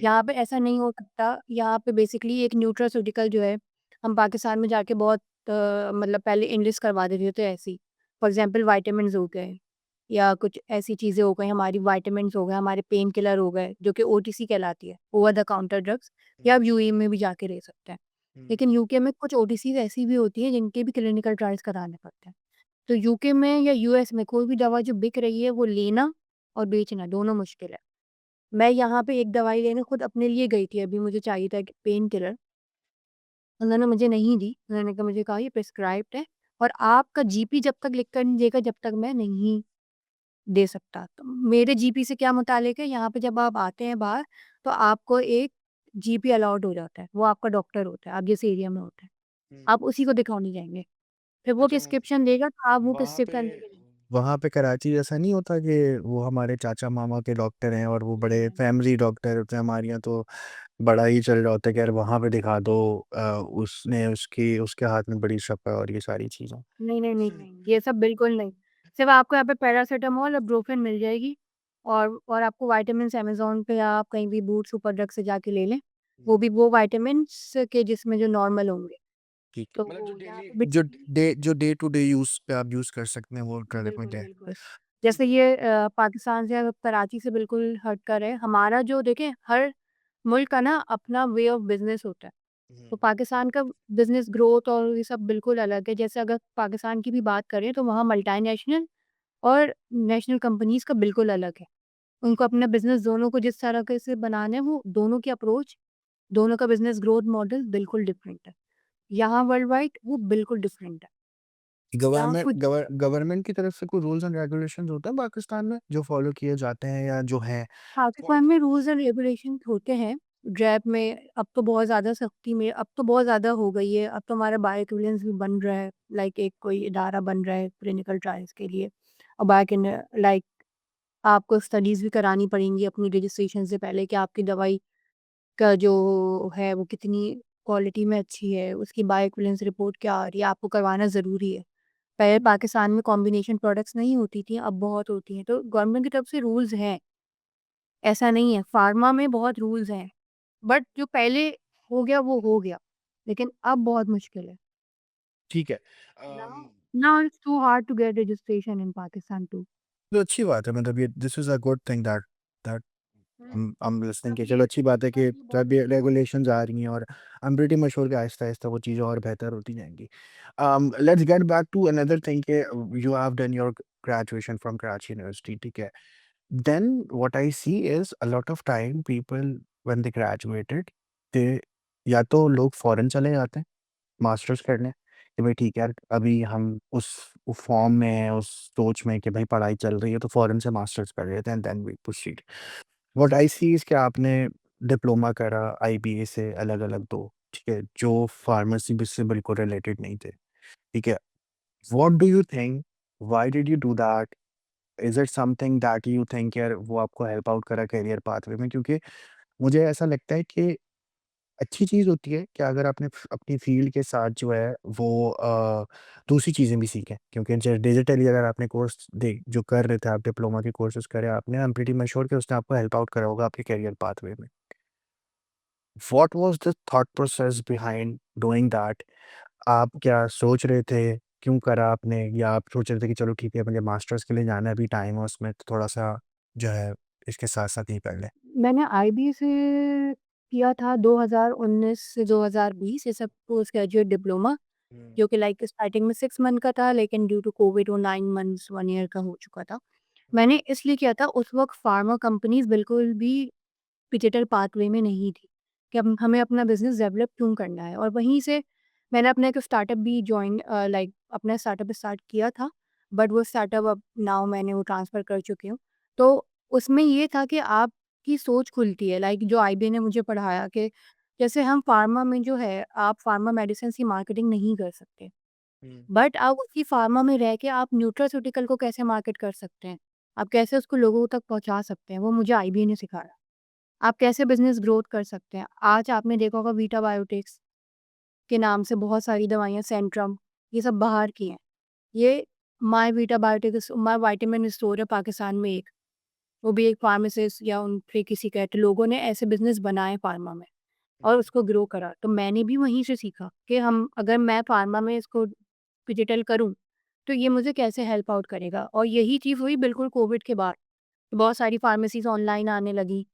Speaker 1: ठीक
Speaker 2: यहाँ
Speaker 1: है।
Speaker 2: पे ऐसा नहीं हो सकता, यहाँ पे बेसिकली एक न्यूट्रास्यूटिकल जो है, हम पाकिस्तान में जाके बहुत मतलब पहले एनलिस्ट करवा देते थे ऐसे ही। फॉर एग्ज़ाम्पल विटामिन्स हो गए या कुछ ऐसी चीज़ें हो गई, हमारी विटामिन्स हो गए, हमारे पेन किलर हो गए, जो कि ओटीसी कहलाती है, ओवर द काउंटर ड्रग्स, या
Speaker 1: हुँ,
Speaker 2: आप यूएई में भी जाके ले सकते हैं।
Speaker 1: हुँ,
Speaker 2: लेकिन यूके में कुछ ओटीसीज़ ऐसी भी होती हैं जिनके भी क्लिनिकल ट्रायल्स कराने पड़ते हैं। तो यूके में या यूएस में कोई भी दवा जो बिक रही है वो लेना और बेचना दोनों मुश्किल है। मैं यहाँ पे एक दवाई लेने खुद अपने लिए गई थी, अभी मुझे चाहिए था एक पेन किलर, उन्होंने मुझे नहीं दी। उन्होंने मुझे कहा ये प्रिस्क्राइब्ड है और आपका जीपी जब तक लिख कर नहीं देगा जब तक मैं नहीं दे सकता। तो मेरे जीपी से क्या मुताल्लिक है, यहाँ पे जब आप आते हैं बाहर तो आपको एक जीपी अलॉट हो जाता है, वो आपका डॉक्टर होता है, आप जिस एरिया में होते हैं,
Speaker 1: हुँ।
Speaker 2: आप उसी को दिखाने जाएँगे। फिर वो
Speaker 1: अच्छा,
Speaker 2: प्रिस्क्रिप्शन देगा तो आप वो
Speaker 1: वहाँ पे
Speaker 2: प्रिस्क्रिप्शन लेके
Speaker 1: वहाँ पे कराची जैसा नहीं होता कि वो हमारे चाचा मामा के डॉक्टर हैं और वो
Speaker 2: नहीं,
Speaker 1: बड़े
Speaker 2: नहीं।
Speaker 1: फैमिली डॉक्टर होते हैं, हमारे यहाँ तो बड़ा ही चल रहा होता है कि यार वहाँ पे दिखा दो, उसने उसकी उसके हाथ में बड़ी शफ़ा है और ये सारी चीज़ें।
Speaker 2: नहीं, नहीं, नहीं, नहीं, ये सब बिल्कुल नहीं। सिर्फ़ आपको यहाँ पे पैरासिटामॉल और ब्रूफेन मिल जाएगी और आपको विटामिन्स अमेज़न पे या आप कहीं भी बूट सुपर ड्रग से जाके ले लें। वो
Speaker 1: हुँ,
Speaker 2: भी वो विटामिन्स के जिसमें जो नॉर्मल होंगे।
Speaker 1: ठीक है। मतलब जो
Speaker 2: तो यहाँ
Speaker 1: डेली
Speaker 2: पे बेसिकली
Speaker 1: जो डे टू डे यूज़ पे आप यूज़ कर सकते हैं वो
Speaker 2: बिल्कुल,
Speaker 1: रेलेवेंट है।
Speaker 2: बिल्कुल।
Speaker 1: ठीक
Speaker 2: जैसे
Speaker 1: है।
Speaker 2: ये पाकिस्तान से या कराची से बिल्कुल हटकर है। हमारा जो देखें हर मुल्क का ना अपना वे ऑफ बिज़नेस होता है।
Speaker 1: हुँ,
Speaker 2: तो पाकिस्तान का बिज़नेस ग्रोथ और ये सब बिल्कुल अलग है। जैसे अगर पाकिस्तान की भी बात करें तो वहाँ मल्टीनेशनल और नेशनल कंपनीज़ का बिल्कुल अलग है। उनको अपना बिज़नेस दोनों को जिस तरह से बनाना है वो दोनों की अप्रोच, दोनों का बिज़नेस ग्रोथ मॉडल बिल्कुल डिफरेंट है। यहाँ वर्ल्ड वाइड वो बिल्कुल डिफरेंट है। यहाँ कुछ
Speaker 1: गवर्नमेंट की तरफ से कोई रूल्स एंड रेगुलेशंस होते हैं पाकिस्तान में जो फ़ॉलो किए जाते हैं या जो हैं? फॉर
Speaker 2: पाकिस्तान में रूल्स एंड रेगुलेशंस होते हैं। ड्रैब में अब तो बहुत ज़्यादा सख्ती में अब तो बहुत ज़्यादा हो गई है। अब तो हमारा बायो एक्विवेलेंस भी बन रहा है। लाइक एक कोई इदारा बन रहा है क्लिनिकल ट्रायल्स के लिए। और बायो इन लाइक आपको स्टडीज़ भी करानी पड़ेंगी अपनी रजिस्ट्रेशन से पहले कि आपकी दवाई का जो है वो कितनी क्वालिटी में अच्छी है, उसकी बायो एक्विवेलेंस रिपोर्ट क्या आ रही है, आपको करवाना ज़रूरी है। पहले पाकिस्तान में कॉम्बिनेशन प्रोडक्ट्स नहीं होती थी, अब बहुत होती हैं। तो गवर्नमेंट की तरफ से रूल्स हैं, ऐसा नहीं है। फार्मा में बहुत रूल्स हैं, बट जो पहले हो गया वो हो गया, लेकिन अब बहुत मुश्किल है।
Speaker 1: ठीक है।
Speaker 2: Now now it's too hard to get registration in Pakistan too.
Speaker 1: तो अच्छी बात है, मतलब ये this is a good thing that that
Speaker 2: hmm.
Speaker 1: हम लिसनिंग कि
Speaker 2: अभी
Speaker 1: चलो अच्छी बात है कि
Speaker 2: पाकिस्तान की बहुत
Speaker 1: तब ये
Speaker 2: अच्छी
Speaker 1: रेगुलेशंस आ रही हैं और आई एम प्रीटी श्योर कि आहिस्ता-आहिस्ता वो चीज़ें और बेहतर होती जाएँगी। Let's get back to another thing कि you have done your graduation from Karachi university, ठीक है। Then what I see is a lot of time people when they graduated, they या तो लोग फॉरेन चले जाते हैं मास्टर्स करने कि भाई ठीक है यार, अभी हम उस फॉर्म में हैं, उस सोच में कि भाई पढ़ाई चल रही है तो फॉरेन से मास्टर्स कर लेते हैं, then we proceed. What I see is कि आपने डिप्लोमा करा आईबीए से अलग-अलग 2, ठीक है, जो फार्मेसी भी से बिल्कुल रिलेटेड नहीं थे, ठीक है। What do you think, why did you do that? Is it something that you think यार वो आपको हेल्प आउट करा करियर पाथवे में? क्योंकि मुझे ऐसा लगता है कि अच्छी चीज़ होती है कि अगर आपने अपनी फ़ील्ड के साथ जो है वो दूसरी चीज़ें भी सीखें, क्योंकि ज डिजिटली अगर आपने कोर्स दे जो कर रहे थे आप डिप्लोमा के कोर्सेज़ करे आपने, आई एम प्रीटी मच श्योर कि उसने आपको हेल्प आउट करा होगा आपके करियर पाथवे में। What was the thought process behind doing that? आप क्या सोच रहे थे? क्यों करा आपने? या आप सोच रहे थे कि चलो ठीक है मुझे मास्टर्स के लिए जाना है, अभी टाइम है उसमें तो थोड़ा-सा जो है इसके साथ-साथ ये कर लें?
Speaker 2: मैंने आईबी से किया था 2019 से 2020 ये सब पोस्ट ग्रेजुएट डिप्लोमा,
Speaker 1: हुँ,
Speaker 2: जो कि लाइक स्टार्टिंग में 6 मंथ का था लेकिन ड्यू टू कोविड वो 9 मंथ्स 1 ईयर का हो चुका था। मैंने इसलिए किया था उस वक़्त फार्मा कंपनीज़ बिल्कुल भी डिजिटल पाथवे में नहीं थी, कि अब हमें अपना बिज़नेस डेवलप क्यों करना है और वहीं से मैंने अपना एक स्टार्टअप भी जॉइन लाइक अपना स्टार्टअप स्टार्ट किया था, बट वो स्टार्टअप अब नाउ मैंने वो ट्रांसफ़र कर चुकी हूँ। तो उसमें ये था कि आपकी सोच खुलती है, लाइक जो आईबी ने मुझे पढ़ाया कि जैसे हम फार्मा में जो है, आप फार्मा मेडिसिन्स की मार्केटिंग नहीं कर सकते,
Speaker 1: हुँ,
Speaker 2: बट आप उसी फार्मा में रह के आप न्यूट्रास्यूटिकल को कैसे मार्केट कर सकते हैं, आप कैसे उसको लोगों तक पहुँचा सकते हैं, वो मुझे आईबी ने सिखाया। आप कैसे बिज़नेस ग्रोथ कर सकते हैं। आज आपने देखा होगा वीटा बायोटेक्स के नाम से बहुत सारी दवाइयाँ सेंट्रम, ये सब बाहर की हैं। ये my Vita biotech my vitamin store है पाकिस्तान में एक, वो भी एक फार्मासिस्ट या उन पे किसी का है, तो लोगों ने ऐसे बिज़नेस बनाए फार्मा में और
Speaker 1: हुँ,
Speaker 2: उसको ग्रो करा। तो मैंने भी वहीं से सीखा कि हम अगर मैं फार्मा में इसको डिजिटल करूँ, तो ये मुझे कैसे हेल्प आउट करेगा। और यही चीज़ हुई बिल्कुल कोविड के बाद। बहुत सारी फार्मेसीज़ ऑनलाइन आने लगी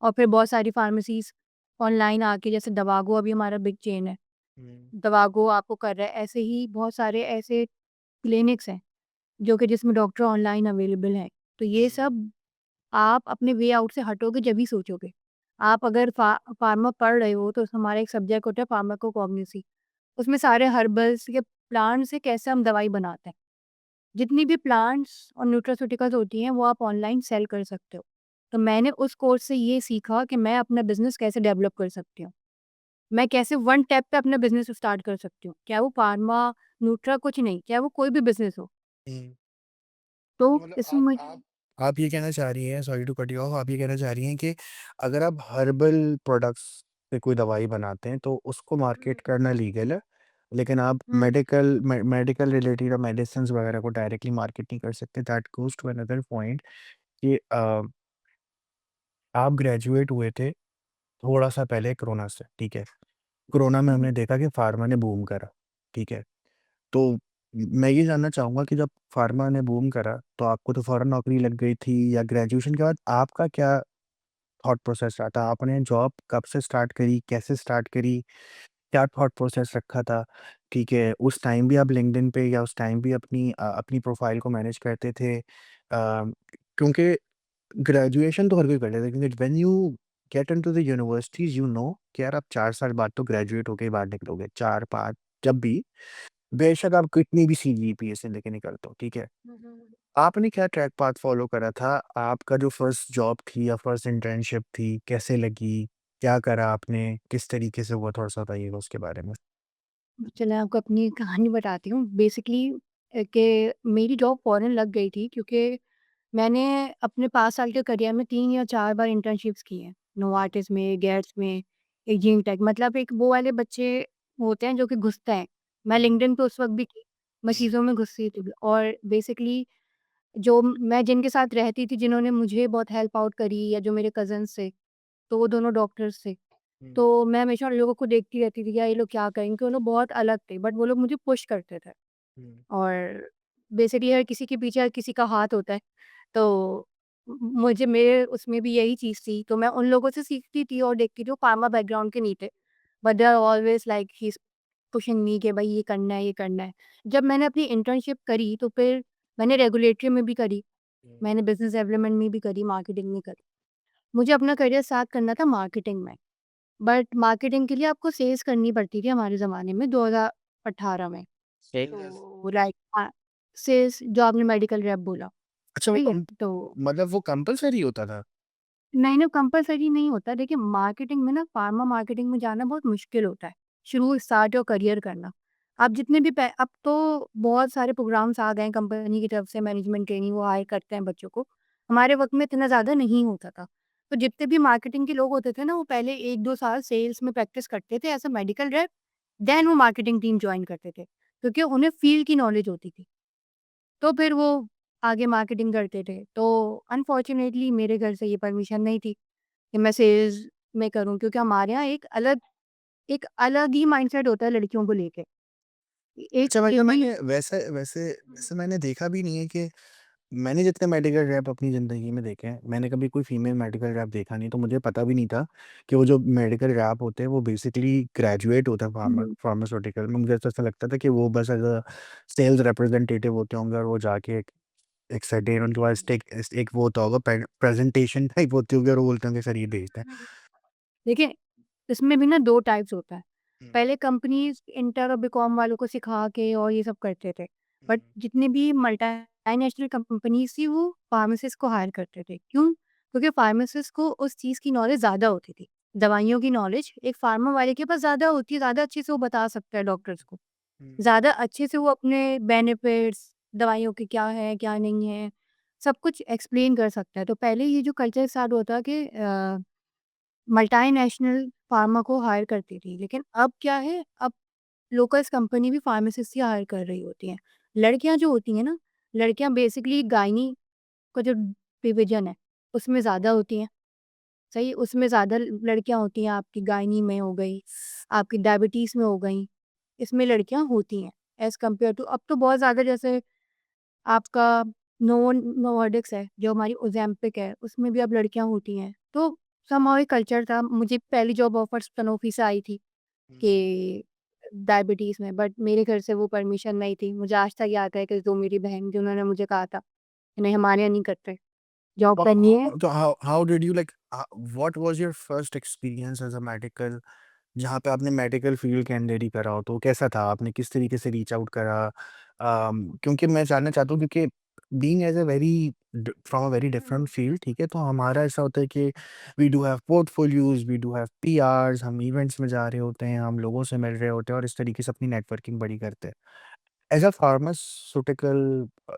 Speaker 2: और फिर बहुत सारी फार्मेसीज़ ऑनलाइन आके, जैसे दवागो अभी हमारा बिग चेन है।
Speaker 1: हुँ,
Speaker 2: दवागो आपको कर रहा है, ऐसे ही बहुत सारे ऐसे क्लिनिक्स हैं, जो कि जिसमें डॉक्टर ऑनलाइन अवेलेबल हैं। तो ये
Speaker 1: हुँ,
Speaker 2: सब आप अपने वे आउट से हटोगे जब ही सोचोगे। आप अगर फार्मा पढ़ रहे हो, तो हमारा एक सब्जेक्ट होता है फार्माकोकॉग्निसी। उसमें सारे हर्बल्स के प्लांट से कैसे हम दवाई बनाते हैं। जितनी भी प्लांट्स और न्यूट्रास्यूटिकल्स होती हैं, वो आप ऑनलाइन सेल कर सकते हो। तो मैंने उस कोर्स से ये सीखा कि मैं अपना बिज़नेस कैसे डेवलप कर सकती हूँ। मैं कैसे वन टैप पे अपना बिज़नेस स्टार्ट कर सकती हूँ। क्या वो फार्मा, न्यूट्रा कुछ नहीं, चाहे वो कोई भी बिज़नेस हो।
Speaker 1: हुँ।
Speaker 2: तो
Speaker 1: तो मतलब
Speaker 2: इसमें
Speaker 1: आप ये कहना चाह रही हैं, sorry to cut you off, आप ये कहना चाह रही हैं कि अगर आप हर्बल प्रोडक्ट्स से कोई दवाई बनाते हैं तो उसको मार्केट करना लीगल है, लेकिन आप
Speaker 2: हुँ,
Speaker 1: मेडिकल रिलेटेड या मेडिसिन्स वगैरह को डायरेक्टली मार्केट नहीं कर सकते। That goes to another point कि आप ग्रेजुएट हुए थे थोड़ा-सा पहले कोरोना से, ठीक है? कोरोना में
Speaker 2: हुँ,
Speaker 1: हमने देखा कि फार्मा ने बूम करा, ठीक है? तो मैं ये जानना चाहूँगा कि जब फार्मा ने बूम करा, तो आपको तो फ़ौरन नौकरी लग गई थी या ग्रेजुएशन के बाद आपका क्या थॉट प्रोसेस रहा था? आपने जॉब कब से स्टार्ट करी? कैसे स्टार्ट करी? क्या थॉट प्रोसेस रखा था? ठीक है, उस टाइम भी आप लिंक्डइन पे या उस टाइम भी अपनी प्रोफ़ाइल को मैनेज करते थे? क्योंकि ग्रेजुएशन तो हर कोई कर लेता है, क्योंकि when you get into the universities you know कि यार आप 4 साल बाद तो ग्रेजुएट होके ही बाहर निकलोगे, 4-5 जब भी, बेशक आप कितनी भी सीजीपीए से लेके निकलते हो, ठीक है?
Speaker 2: हुँ, हुँ।
Speaker 1: आपने क्या ट्रैक पाथ फ़ॉलो करा था? आपका जो फर्स्ट जॉब थी या फर्स्ट इंटर्नशिप थी, कैसे लगी? क्या करा आपने? किस तरीके से हुआ? थोड़ा-सा बताइएगा उसके बारे में?
Speaker 2: चलिए आपको अपनी कहानी बताती हूँ। बेसिकली कि मेरी जॉब फ़ौरन लग गई थी, क्योंकि मैंने अपने 5 साल के करियर में 3 या 4 बार इंटर्नशिप्स की हैं।
Speaker 1: हुँ,
Speaker 2: नोवार्टिस में, गेट्स में, एक जिम टेक, मतलब एक वो वाले बच्चे होते हैं जो कि घुसते हैं। मैं
Speaker 1: हुँ,
Speaker 2: लिंक्डइन पे उस वक़्त भी थी, मैं
Speaker 1: हुँ,
Speaker 2: चीज़ों में घुसी थी और बेसिकली जो मैं जिनके साथ रहती थी, जिन्होंने मुझे बहुत हेल्प आउट करी या जो मेरे कज़िन्स थे, तो वो दोनों डॉक्टर्स थे।
Speaker 1: हुँ,
Speaker 2: तो मैं हमेशा उन लोगों को देखती रहती थी कि यार ये लोग क्या करेंगे, क्योंकि वो लोग बहुत अलग थे, बट वो लोग मुझे पुश करते थे।
Speaker 1: हुँ।
Speaker 2: और बेसिकली हर किसी के पीछे हर किसी का हाथ होता है। तो मुझे मेरे उसमें भी यही चीज़ थी, तो मैं उन लोगों से सीखती थी और देखती थी, वो फार्मा बैकग्राउंड के नहीं थे। But they are always like he is pushing me कि भई ये करना है, ये करना है। जब मैंने अपनी इंटर्नशिप करी, तो फिर मैंने रेगुलेटरी में भी करी,
Speaker 1: हुँ।
Speaker 2: मैंने बिज़नेस डेवलपमेंट में भी करी, मार्केटिंग में करी। मुझे अपना करियर स्टार्ट करना था मार्केटिंग में। बट मार्केटिंग के लिए आपको सेल्स करनी पड़ती थी हमारे ज़माने में 2018 में।
Speaker 1: सेल्स एज़
Speaker 2: तो लाइक सेल्स, जो आपने मेडिकल रैप बोला,
Speaker 1: अच्छा वो
Speaker 2: ठीक है?
Speaker 1: कम
Speaker 2: तो
Speaker 1: मतलब वो कंपल्सरी होता था?
Speaker 2: नहीं, नहीं कंपल्सरी नहीं होता। देखिए मार्केटिंग में ना, फार्मा मार्केटिंग में जाना बहुत मुश्किल होता है। शुरू स्टार्ट योर करियर करना। आप जितने भी पै अब तो बहुत सारे प्रोग्राम्स आ गए हैं कंपनी की तरफ से, मैनेजमेंट ट्रेनिंग वो हायर करते हैं बच्चों को। हमारे वक़्त में इतना ज़्यादा नहीं होता था। तो जितने भी मार्केटिंग के लोग होते थे ना, वो पहले 1-2 साल सेल्स में प्रैक्टिस करते थे as a medical rep, then वो मार्केटिंग टीम जॉइन करते थे। क्योंकि उन्हें फील्ड की नॉलेज होती थी। तो फिर वो आगे मार्केटिंग करते थे। तो अनफॉर्च्यूनेटली मेरे घर से ये परमिशन नहीं थी कि मैं सेल्स में करूँ, क्योंकि हमारे यहाँ एक अलग ही माइंडसेट होता है लड़कियों को लेके। एक
Speaker 1: अच्छा मतलब
Speaker 2: फीमेल
Speaker 1: मैंने वैसे वैसे वैसे मैंने देखा भी नहीं है कि मैंने जितने मेडिकल रैप अपनी ज़िंदगी में देखे हैं, मैंने कभी कोई फीमेल मेडिकल रैप देखा नहीं, तो मुझे पता भी नहीं था कि वो जो मेडिकल रैप होते हैं, वो बेसिकली ग्रेजुएट होते हैं
Speaker 2: हुँ,
Speaker 1: फार्मास्यूटिकल में। मुझे तो ऐसा लगता था कि वो बस एज़ अ सेल्स रिप्रेजेंटेटिव होते होंगे और वो जाके एक सर्टेन उनके पास एक वो होता होगा प्रेजेंटेशन टाइप होती होगी और वो बोलते होंगे सर ये भेजते हैं।
Speaker 2: देखिए, इसमें भी ना 2 टाइप्स होता है।
Speaker 1: हुँ,
Speaker 2: पहले कंपनीज़ इंटर और बीकॉम वालों को सिखा के और ये सब करते थे। बट
Speaker 1: हुँ,
Speaker 2: जितनी भी मल्टीनेशनल कंपनीज़ थी, वो फार्मासिस्ट को हायर करते थे। क्यों? क्योंकि फार्मासिस्ट को उस चीज़ की नॉलेज ज़्यादा होती थी। दवाइयों की नॉलेज एक फार्मा वाले के पास ज़्यादा होती है, ज़्यादा अच्छे से वो बता सकता है डॉक्टर्स को।
Speaker 1: हुँ।
Speaker 2: ज़्यादा अच्छे से वो अपने बेनिफिट्स, दवाइयों के क्या है, क्या नहीं है, सब कुछ एक्सप्लेन कर सकता है। तो पहले ये जो कल्चर स्टार्ट होता कि मल्टीनेशनल फार्मा को हायर करती थी, लेकिन अब क्या है, अब लोकल्स कंपनी भी फार्मासिस्ट ही हायर कर रही होती हैं। लड़कियाँ जो होती हैं ना, लड़कियाँ बेसिकली गायनी का जो डिवीज़न है, उसमें ज़्यादा होती हैं, सही? उसमें ज़्यादा लड़कियाँ होती हैं, आपकी गायनी में हो गई, आपकी डायबिटीज़ में हो गई, इसमें लड़कियाँ होती हैं, एज़ कम्पेयर टू अब तो बहुत ज़्यादा जैसे आपका नोवाडिक्स है, जो हमारी ओज़ेम्पिक है, उसमें भी अब लड़कियाँ होती हैं। तो समहाउ एक कल्चर था, मुझे पहली जॉब ऑफ़र सनोफी से आई थी
Speaker 1: हुँ।
Speaker 2: कि डायबिटीज़ में, बट मेरे घर से वो परमिशन नहीं थी। मुझे आज तक याद है कि जो मेरी बहन थी, उन्होंने मुझे कहा था कि नहीं हमारे यहाँ नहीं करते, जॉब
Speaker 1: तो
Speaker 2: करनी है।
Speaker 1: तो how did you like what was your first experience as a medical जहाँ पे आपने मेडिकल फील्ड के अंदर ही करा हो, तो कैसा था? आपने किस तरीके से रीच आउट करा? क्योंकि मैं जानना चाहता हूँ क्योंकि being as a very from a very different field, ठीक है? तो हमारा ऐसा होता है कि we do have portfolios, we do have PRs, हम इवेंट्स में जा रहे होते हैं, हम लोगों से मिल रहे होते हैं और इस तरीके से अपनी नेटवर्किंग बड़ी करते हैं। एज़ अ फार्मास्यूटिकल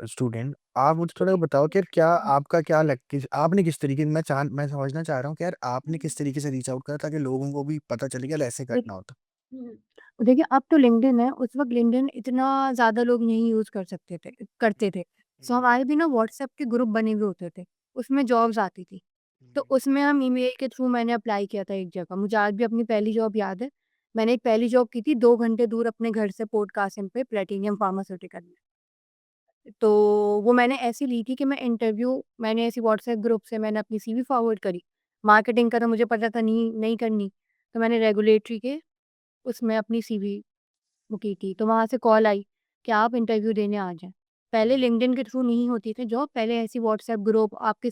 Speaker 1: स्टूडेंट आप मुझे थोड़ा बताओ कि यार क्या आपका क्या लग कि आपने किस तरीके मैं समझना चाह रहा हूँ कि यार आपने किस तरीके से रीच आउट करा ताकि लोगों को भी पता चले कि यार ऐसे करना होता
Speaker 2: हुँ। देखिए, अब तो लिंक्डइन है, उस वक़्त लिंक्डइन इतना ज़्यादा लोग नहीं यूज़ कर सकते थे करते थे।
Speaker 1: है।
Speaker 2: सो हमारे भी ना व्हाट्सएप के ग्रुप बने हुए होते थे, उसमें जॉब्स आती थी। तो उसमें हम ईमेल के थ्रू मैंने अप्लाई किया था एक जगह, मुझे आज भी अपनी पहली जॉब याद है। मैंने एक पहली जॉब की थी 2 घंटे दूर अपने घर से पोर्ट कासिम पे प्लैटिनियम फार्मास्यूटिकल में। तो वो मैंने ऐसे ली थी कि मैंने ऐसे व्हाट्सएप ग्रुप से मैंने अपनी सीवी फॉरवर्ड करी। मार्केटिंग का तो मुझे पता था नहीं नहीं करनी, तो मैंने रेगुलेटरी के उसमें अपनी सीवी वो की थी, तो वहाँ से कॉल आई कि आप इंटरव्यू देने आ जाएँ। पहले लिंक्डइन के थ्रू नहीं होती थी जॉब, पहले ऐसी व्हाट्सएप ग्रुप आपके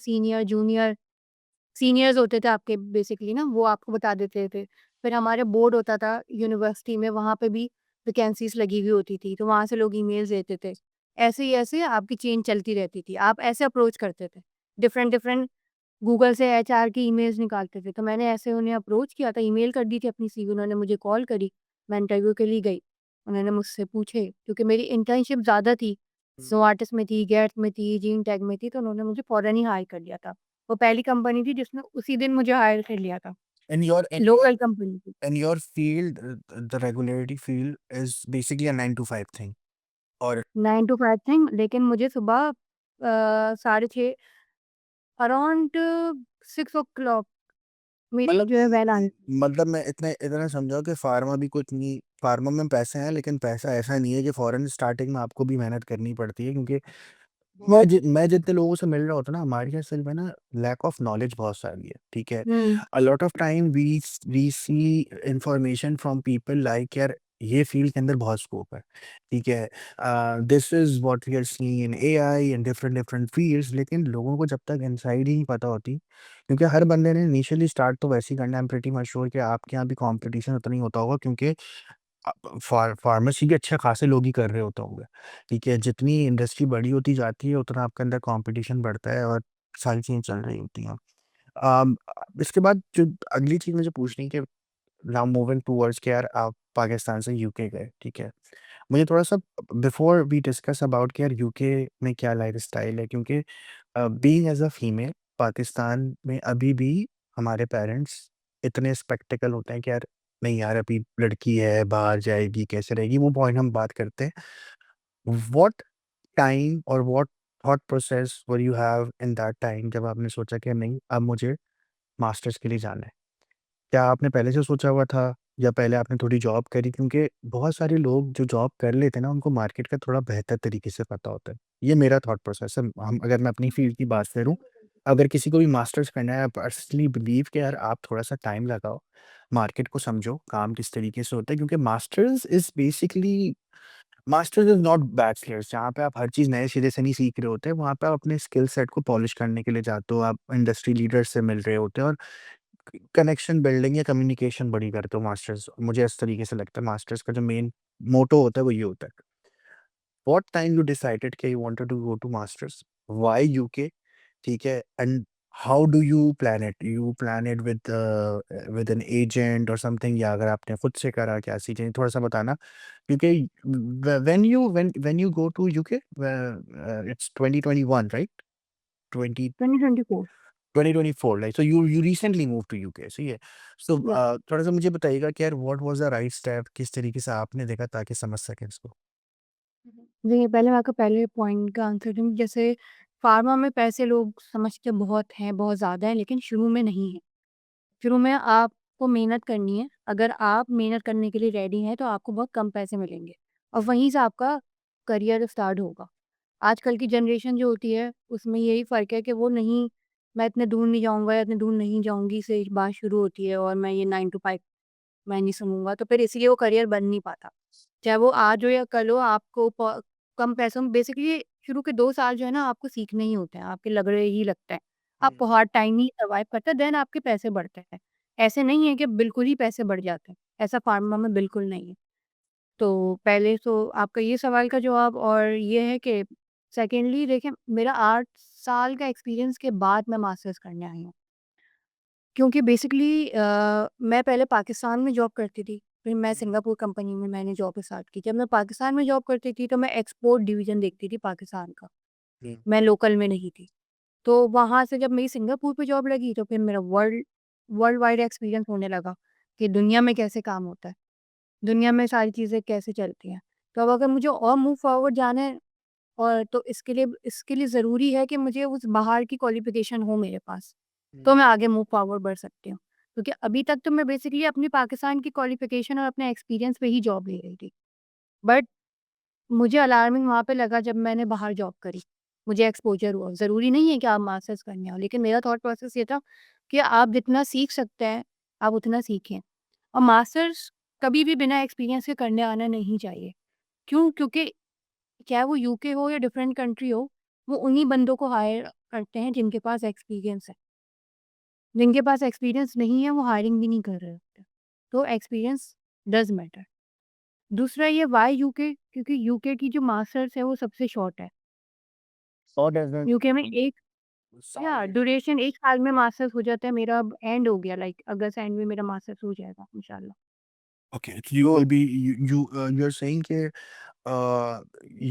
Speaker 2: सीनियर्स होते थे आपके बेसिकली ना, वो आपको बता देते थे। फिर हमारे बोर्ड होता था यूनिवर्सिटी में, वहाँ पे भी वैकेंसीज़ लगी हुई होती थी, तो वहाँ से लोग ईमेल्स देते थे। ऐसे ही ऐसे आपकी चेन चलती रहती थी, आप ऐसे अप्रोच करते थे। डिफरेंट डिफरेंट गूगल से एचआर की ईमेल्स निकालते थे, तो मैंने ऐसे उन्हें अप्रोच किया था, ईमेल कर दी थी अपनी सीवी, उन्होंने मुझे कॉल करी, मैं इंटरव्यू के लिए गई। उन्होंने मुझसे पूछे क्योंकि मेरी इंटर्नशिप ज़्यादा थी, ज़ोआर्टिस में थी, गेट्स में थी, जीनटेक में थी, तो उन्होंने मुझे फ़ौरन ही हायर कर लिया था। वो पहली कंपनी थी जिसने उसी दिन मुझे हायर कर लिया था,
Speaker 1: In your
Speaker 2: लोकल कंपनी थी।
Speaker 1: in your field, the regulatory field is basically a 9 to 5 thing. और
Speaker 2: 9 टू 5 थी, लेकिन मुझे सुबह साढ़े 6 अराउंड 6 ओ क्लॉक मेरी
Speaker 1: मतलब
Speaker 2: जो है वैन आनी थी।
Speaker 1: मतलब मैं इतना इतना समझाऊँ कि फार्मा भी कुछ नहीं, फार्मा में पैसे हैं लेकिन पैसा ऐसा नहीं है कि फौरन स्टार्टिंग में आपको भी मेहनत करनी पड़ती है क्योंकि मैं जितने लोगों से मिल रहा होता हूँ ना, हमारे असल में ना लैक ऑफ नॉलेज बहुत सारी है, ठीक है?
Speaker 2: Hmm,
Speaker 1: a lot of time we see information from people like यार ये फील्ड के अंदर बहुत स्कोप है, ठीक है? This is what we are seeing in AI and different different fields लेकिन लोगों को जब तक इनसाइड ही नहीं पता होती क्योंकि हर बंदे ने इनिशियली स्टार्ट तो वैसे ही करना है, आई एम प्रीटी मच श्योर कि आपके यहाँ भी कॉम्पिटिशन उतना ही होता होगा क्योंकि फार्मेसी के अच्छे खासे लोग ही कर रहे होते होंगे, ठीक है? जितनी इंडस्ट्री बड़ी होती जाती है, उतना आपके अंदर कॉम्पिटिशन बढ़ता है और सारी चीज़ें चल रही होती हैं। इसके बाद जो अगली चीज़ मुझे पूछनी है कि नाउ मूविंग टुवर्ड्स कि यार आप पाकिस्तान से यूके गए, ठीक है? मुझे थोड़ा-सा बिफोर वी डिस्कस अबाउट कि यार यूके में क्या लाइफ़स्टाइल है क्योंकि being as a female Pakistan में अभी भी हमारे पेरेंट्स इतने स्पेक्टिकल होते हैं कि यार नहीं यार अभी लड़की है, बाहर जाएगी, कैसे रहेगी, वो पॉइंट हम बात करते हैं। व्हाट टाइम और what thought process were you have in that time जब आपने सोचा कि नहीं अब मुझे मास्टर्स के लिए जाना है? क्या आपने पहले से सोचा हुआ था या पहले आपने थोड़ी जॉब करी? क्योंकि बहुत सारे लोग जो जॉब कर लेते हैं ना, उनको मार्केट का थोड़ा बेहतर तरीके से पता होता है। ये मेरा थॉट प्रोसेस है। हम अगर मैं अपनी फील्ड की बात करूँ, अगर किसी को भी मास्टर्स करना है, आई पर्सनली बिलीव कि यार आप थोड़ा-सा टाइम लगाओ, मार्केट को समझो, काम किस तरीके से होता है क्योंकि मास्टर्स इज़ नॉट बैचलर्स जहाँ पे आप हर चीज़ नए सिरे से नहीं सीख रहे होते, वहाँ पे आप अपने स्किल सेट को पॉलिश करने के लिए जाते हो, आप इंडस्ट्री लीडर्स से मिल रहे होते हो और कनेक्शन बिल्डिंग या कम्युनिकेशन बड़ी करते हो मास्टर्स। मुझे इस तरीके से लगता है मास्टर्स का जो मेन मोटो होता है वो ये होता है। व्हाट टाइम यू डिसाइडेड कि you wanted to go to masters? Why UK? ठीक है and how do you plan it? You plan it with an agent और समथिंग या अगर आपने खुद से करा क्या चीज़ें थोड़ा-सा बताना? क्योंकि when you go to UK it's 2021 right? 20
Speaker 2: 2024
Speaker 1: 2024 like so you recently move to UK सही है। सो
Speaker 2: या
Speaker 1: थोड़ा-सा मुझे बताइएगा कि यार what was the right step किस तरीके से आपने देखा ताकि समझ सकें इसको?
Speaker 2: जी, पहले मैं आपका पहले पॉइंट का आंसर दूँ, जैसे फ़ार्मा में पैसे लोग समझते बहुत हैं, बहुत ज़्यादा हैं, लेकिन शुरू में नहीं है। शुरू में आपको मेहनत करनी है, अगर आप मेहनत करने के लिए रेडी हैं, तो आपको बहुत कम पैसे मिलेंगे और वहीं से आपका करियर स्टार्ट होगा। आजकल की जनरेशन जो होती है, उसमें यही फ़र्क है कि वो नहीं, मैं इतने दूर नहीं जाऊँगा या इतने दूर नहीं जाऊँगी से बात शुरू होती है और मैं ये 9 टू 5 मैं नहीं सुनूँगा, तो फिर इसीलिए वो करियर बन नहीं पाता। चाहे वो आज हो या कल हो, आपको कम पैसों में बेसिकली शुरू के 2 साल जो है ना, आपको सीखने ही होते हैं, आपके लग रहे ही लगता है। आप
Speaker 1: हुँ।
Speaker 2: बहुत टाइम ही सर्वाइव करते हैं, देन आपके पैसे बढ़ते हैं। ऐसे नहीं है कि बिल्कुल ही पैसे बढ़ जाते हैं, ऐसा फार्मा में बिल्कुल नहीं है। तो पहले तो आपका ये सवाल का जवाब और ये है कि सेकेंडली देखिए, मेरा 8 साल का एक्सपीरियंस के बाद मैं मास्टर्स करने आई हूँ। क्योंकि बेसिकली मैं पहले पाकिस्तान में जॉब करती थी, फिर मैं
Speaker 1: हुँ,
Speaker 2: सिंगापुर कंपनी में मैंने जॉब स्टार्ट की। जब मैं पाकिस्तान में जॉब करती थी, तो मैं एक्सपोर्ट डिवीज़न देखती थी पाकिस्तान का,
Speaker 1: हुँ,
Speaker 2: मैं लोकल में नहीं थी। तो वहाँ से जब मेरी सिंगापुर पे जॉब लगी, तो फिर मेरा वर्ल्ड वाइड एक्सपीरियंस होने लगा कि दुनिया में कैसे काम होता है, दुनिया में सारी चीज़ें कैसे चलती हैं। तो अब अगर मुझे और मूव फॉरवर्ड जाना है और तो इसके लिए ज़रूरी है कि मुझे उस बाहर की क्वालिफ़िकेशन हो मेरे पास, तो
Speaker 1: हुँ।
Speaker 2: मैं आगे मूव फॉरवर्ड बढ़ सकती हूँ। क्योंकि अभी तक तो मैं बेसिकली अपनी पाकिस्तान की क्वालिफ़िकेशन और अपने एक्सपीरियंस पे ही जॉब ले रही थी। बट मुझे अलार्मिंग वहाँ पे लगा जब मैंने बाहर जॉब करी, मुझे एक्सपोज़र हुआ। ज़रूरी नहीं है कि आप मास्टर्स करने आओ, लेकिन मेरा थॉट प्रोसेस ये था कि आप जितना सीख सकते हैं, आप उतना सीखें। और मास्टर्स कभी भी बिना एक्सपीरियंस के करने आना नहीं चाहिए। क्यों? क्योंकि चाहे वो यूके हो या डिफरेंट कंट्री हो, वो उन्हीं बंदों को हायर करते हैं जिनके पास एक्सपीरियंस है। जिनके पास एक्सपीरियंस नहीं है, वो हायरिंग भी नहीं कर रहे होते। तो एक्सपीरियंस डज़ मैटर। दूसरा ये व्हाई यूके? क्योंकि यूके की जो मास्टर्स है वो सबसे शॉर्ट है।
Speaker 1: 100 डज़न
Speaker 2: यूके में एक
Speaker 1: साल
Speaker 2: या
Speaker 1: के
Speaker 2: ड्यूरेशन 1 साल में मास्टर्स हो जाता है। मेरा अब एंड हो गया, लाइक अगस्त एंड में मेरा मास्टर्स हो जाएगा इंशाल्लाह।
Speaker 1: Okay, so you will be you're saying कि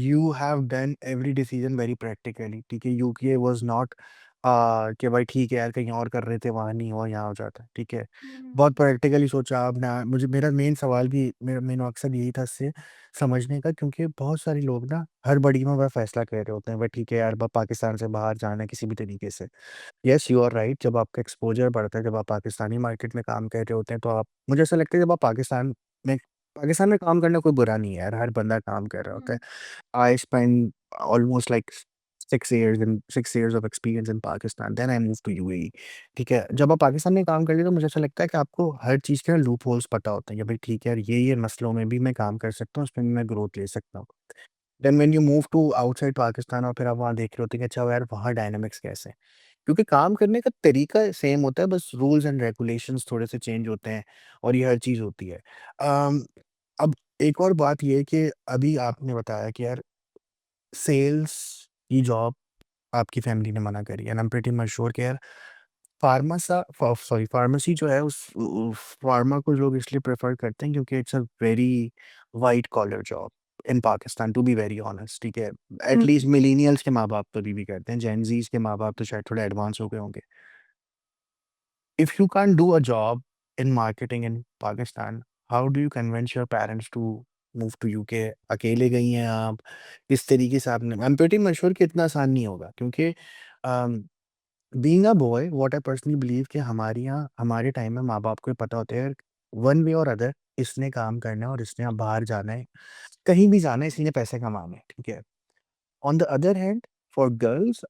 Speaker 1: you have done every decision very practically, ठीक है? यूके वाज़ नॉट कि भाई ठीक है यार कहीं और कर रहे थे वहाँ नहीं हुआ यहाँ हो जाता है, ठीक है? बहुत प्रैक्टिकली सोचा आपने। मुझे मेरा मेन सवाल भी मेरा मेन मकसद यही था इससे समझने का, क्योंकि बहुत सारे लोग ना हड़बड़ी में वह फैसला कर रहे होते हैं भाई ठीक है यार पाकिस्तान से बाहर जाना है किसी भी तरीके से। येस यू आर राइट, जब आपका एक्सपोज़र बढ़ता है, जब आप पाकिस्तानी मार्केट में काम कर रहे होते हैं, तो आप मुझे ऐसा लगता है जब आप में पाकिस्तान में काम करना कोई बुरा नहीं है यार, हर बंदा काम कर रहा होता है। I spend almost like 6 years of experience in Pakistan, then I moved to UAE, ठीक है? जब आप पाकिस्तान में काम कर रहे हो, तो मुझे ऐसा लगता है कि आपको हर चीज़ के ना लूप होल्स पता होते हैं कि भाई ठीक है यार, ये मसलों में भी मैं काम कर सकता हूँ, उसमें भी मैं ग्रोथ ले सकता हूँ। Then when you move to outside Pakistan और फिर आप वहाँ देख रहे होते हैं कि अच्छा यार वहाँ डायनामिक्स कैसे हैं? क्योंकि काम करने का तरीका सेम होता है, बस रूल्स एंड रेगुलेशंस थोड़े से चेंज होते हैं और ये हर चीज़ होती है। अम, अब एक और बात ये है कि अभी आपने बताया कि यार सेल्स की जॉब आपकी फैमिली ने मना करी and I am pretty much sure कि यार फार्मेसी जो है फार्मा को लोग इसलिए प्रेफर करते हैं क्योंकि it's a very white collar job in Pakistan, to be very honest, ठीक है?
Speaker 2: हुँ,
Speaker 1: एटलीस्ट मिलेनियल्स के माँ बाप तो अभी भी करते हैं, जेनजीज के माँ बाप तो शायद थोड़े एडवांस हो गए होंगे। If you can't do a job in marketing in Pakistan, how do you convince your parents to move to UK? अकेले गई हैं आप, किस तरीके से आपने आई एम प्रीटी मच श्योर कि इतना आसान नहीं होगा, क्योंकि being a boy what I personally believe कि हमारे यहाँ हमारे टाइम में माँ-बाप को ये पता होता है वन वे और अदर इसने काम करना है और इसने अब बाहर जाना है, कहीं भी जाना है, इसी ने पैसे कमाने हैं, ठीक है? On the other hand for girls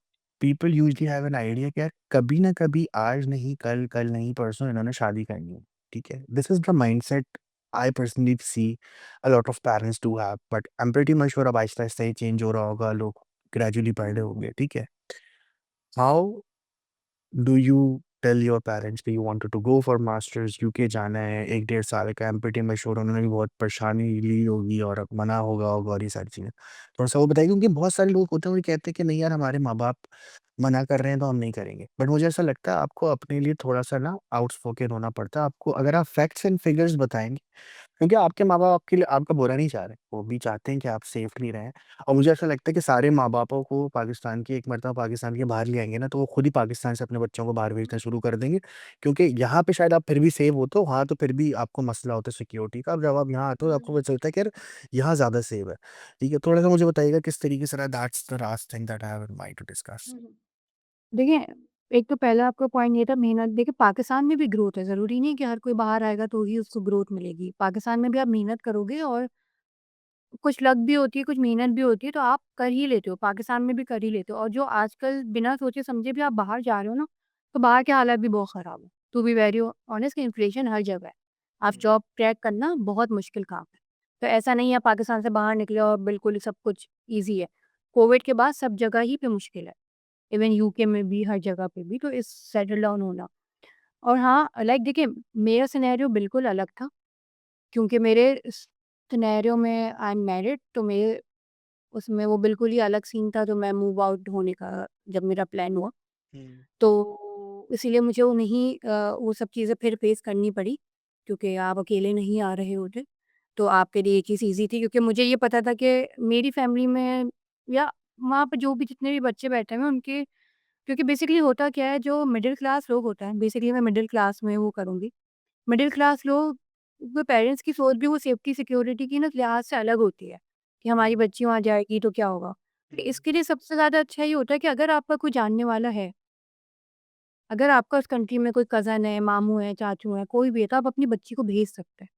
Speaker 1: people usually have an idea कि यार कभी ना कभी आज नहीं कल, कल नहीं परसों इन्होंने शादी करनी है, ठीक है? This is the mindset I personally see a lot of parents do have, but I am pretty much sure अब आहिस्ता-आहिस्ता ये चेंज हो रहा होगा, लोग ग्रेजुअली पढ़ रहे होंगे, ठीक है? How do you tell your parents कि you wanted to go for masters, UK जाना है 1 डेढ़ साल का? I am pretty much sure उन्होंने भी बहुत परेशानी ली होगी और मना होगा और ये सारी चीज़ें। थोड़ा-सा वो बताइए, क्योंकि बहुत सारे लोग होते हैं वो कहते हैं कि नहीं यार हमारे माँ-बाप मना कर रहे हैं तो हम नहीं करेंगे। बट मुझे ऐसा लगता है आपको अपने लिए थोड़ा-सा ना आउटस्पोकन होना पड़ता है। आपको अगर आप फैक्ट्स एंड फिगर्स बताएँगे क्योंकि आपके माँ-बाप आपके लिए आपका बुरा नहीं चाह रहे, वो भी चाहते हैं कि आप सेफ़ली रहें और मुझे ऐसा लगता है कि सारे माँ-बापों को पाकिस्तान की एक मर्तबा पाकिस्तान के बाहर ले आएँगे ना, तो वो खुद ही पाकिस्तान से अपने बच्चों को बाहर भेजना शुरू कर देंगे, क्योंकि यहाँ पे शायद आप फिर भी सेफ होते हो, वहाँ तो फिर भी आपको मसला होता है सिक्योरिटी का। अब जब आप यहाँ आते हो, तो आपको
Speaker 2: हुँ।
Speaker 1: पता चलता है कि यार, यहाँ ज़्यादा सेफ है। ठीक है, थोड़ा-सा मुझे बताइएगा किस तरीके से रहा that's the last thing that I have in mind to discuss.
Speaker 2: Hmm, hmm. देखिए, एक तो पहला आपका पॉइंट ये था मेहनत। देखिए, पाकिस्तान में भी ग्रोथ है, ज़रूरी नहीं कि हर कोई बाहर आएगा तो ही उसको ग्रोथ मिलेगी। पाकिस्तान में भी आप मेहनत करोगे और कुछ लक भी होती है, कुछ मेहनत भी होती है, तो आप कर ही लेते हो, पाकिस्तान में भी कर ही लेते हो। और जो आजकल बिना सोचे-समझे भी आप बाहर जा रहे हो ना, तो बाहर के हालात भी बहुत ख़राब है। To be very honest, inflation हर जगह है। आप
Speaker 1: हुँ,
Speaker 2: जॉब क्रैक करना बहुत मुश्किल काम है। तो ऐसा नहीं है पाकिस्तान से बाहर निकले और बिल्कुल सब कुछ ईज़ी है। कोविड के बाद सब जगह ही पे मुश्किल है। इवन यूके में भी, हर जगह पे भी, तो इस सेटल डाउन होना। और हाँ, लाइक देखिए, मेरा सिनेरियो बिल्कुल अलग था, क्योंकि मेरे सिनेरियो में आई एम मैरिड, तो मेरे उसमें वो बिल्कुल ही अलग सीन था, जो मैं मूव आउट होने का जब मेरा प्लान हुआ,
Speaker 1: हुँ,
Speaker 2: तो इसीलिए मुझे वो नहीं वो सब चीज़ें फिर फेस करनी पड़ी, क्योंकि आप अकेले नहीं आ रहे होते। तो आपके लिए ये चीज़ ईज़ी थी, क्योंकि मुझे ये पता था कि मेरी फैमिली में या वहाँ पे जो भी जितने भी बच्चे बैठे हुए हैं उनके, क्योंकि बेसिकली होता क्या है, जो मिडिल क्लास लोग होते हैं, बेसिकली मैं मिडिल क्लास में वो करूँगी। मिडिल क्लास लोग के पेरेंट्स की सोच भी वो सेफ्टी सिक्योरिटी की ना लिहाज से अलग होती है, कि हमारी
Speaker 1: हुँ,
Speaker 2: बच्ची वहाँ जाएगी तो क्या होगा? तो
Speaker 1: हुँ,
Speaker 2: इसके लिए सबसे ज़्यादा अच्छा ये होता है कि अगर आपका कोई जानने वाला है, अगर आपका उस कंट्री में कोई कज़न है, मामू है, चाचू है, कोई भी है, तो आप अपनी बच्ची को भेज सकते हैं।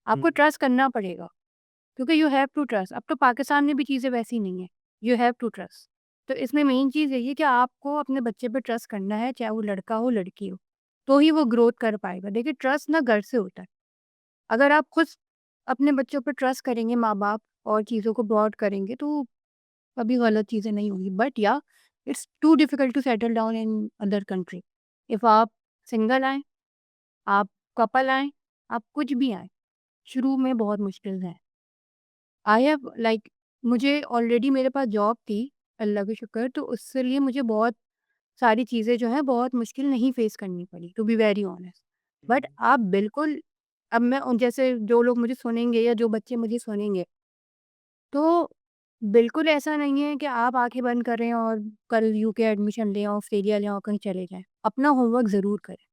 Speaker 1: हुँ,
Speaker 2: आपको ट्रस्ट करना पड़ेगा, क्योंकि यू हैव टू ट्रस्ट। अब तो पाकिस्तान में भी चीज़ें वैसी नहीं है, यू हैव टू ट्रस्ट। तो इसमें मेन चीज़ यही है कि आपको अपने बच्चे पे ट्रस्ट करना है, चाहे वो लड़का हो, लड़की हो, तो ही वो ग्रोथ कर पाएगा। देखिए, ट्रस्ट ना घर से होता है। अगर आप खुद अपने बच्चों पे ट्रस्ट करेंगे, माँ-बाप, और चीज़ों को ब्रॉड करेंगे, तो कभी गलत चीज़ें नहीं होंगी। बट या it's too difficult to settle down in other country. If आप सिंगल आएँ, आप कपल आएँ, आप कुछ भी आएँ, शुरू में बहुत मुश्किल है। आई हैव लाइक मुझे ऑलरेडी मेरे पास जॉब थी, अल्लाह का शुक्र, तो उसके लिए मुझे बहुत सारी चीज़ें जो हैं बहुत मुश्किल नहीं फेस करनी पड़ी, to be very honest. But
Speaker 1: hmm.
Speaker 2: आप बिल्कुल, अब मैं उन जैसे जो लोग मुझे सुनेंगे या जो बच्चे मुझे सुनेंगे, तो बिल्कुल ऐसा नहीं है कि आप आँखें बंद करें और कल यूके एडमिशन लें, ऑस्ट्रेलिया लें और कहीं चले जाएँ। अपना होमवर्क ज़रूर करें,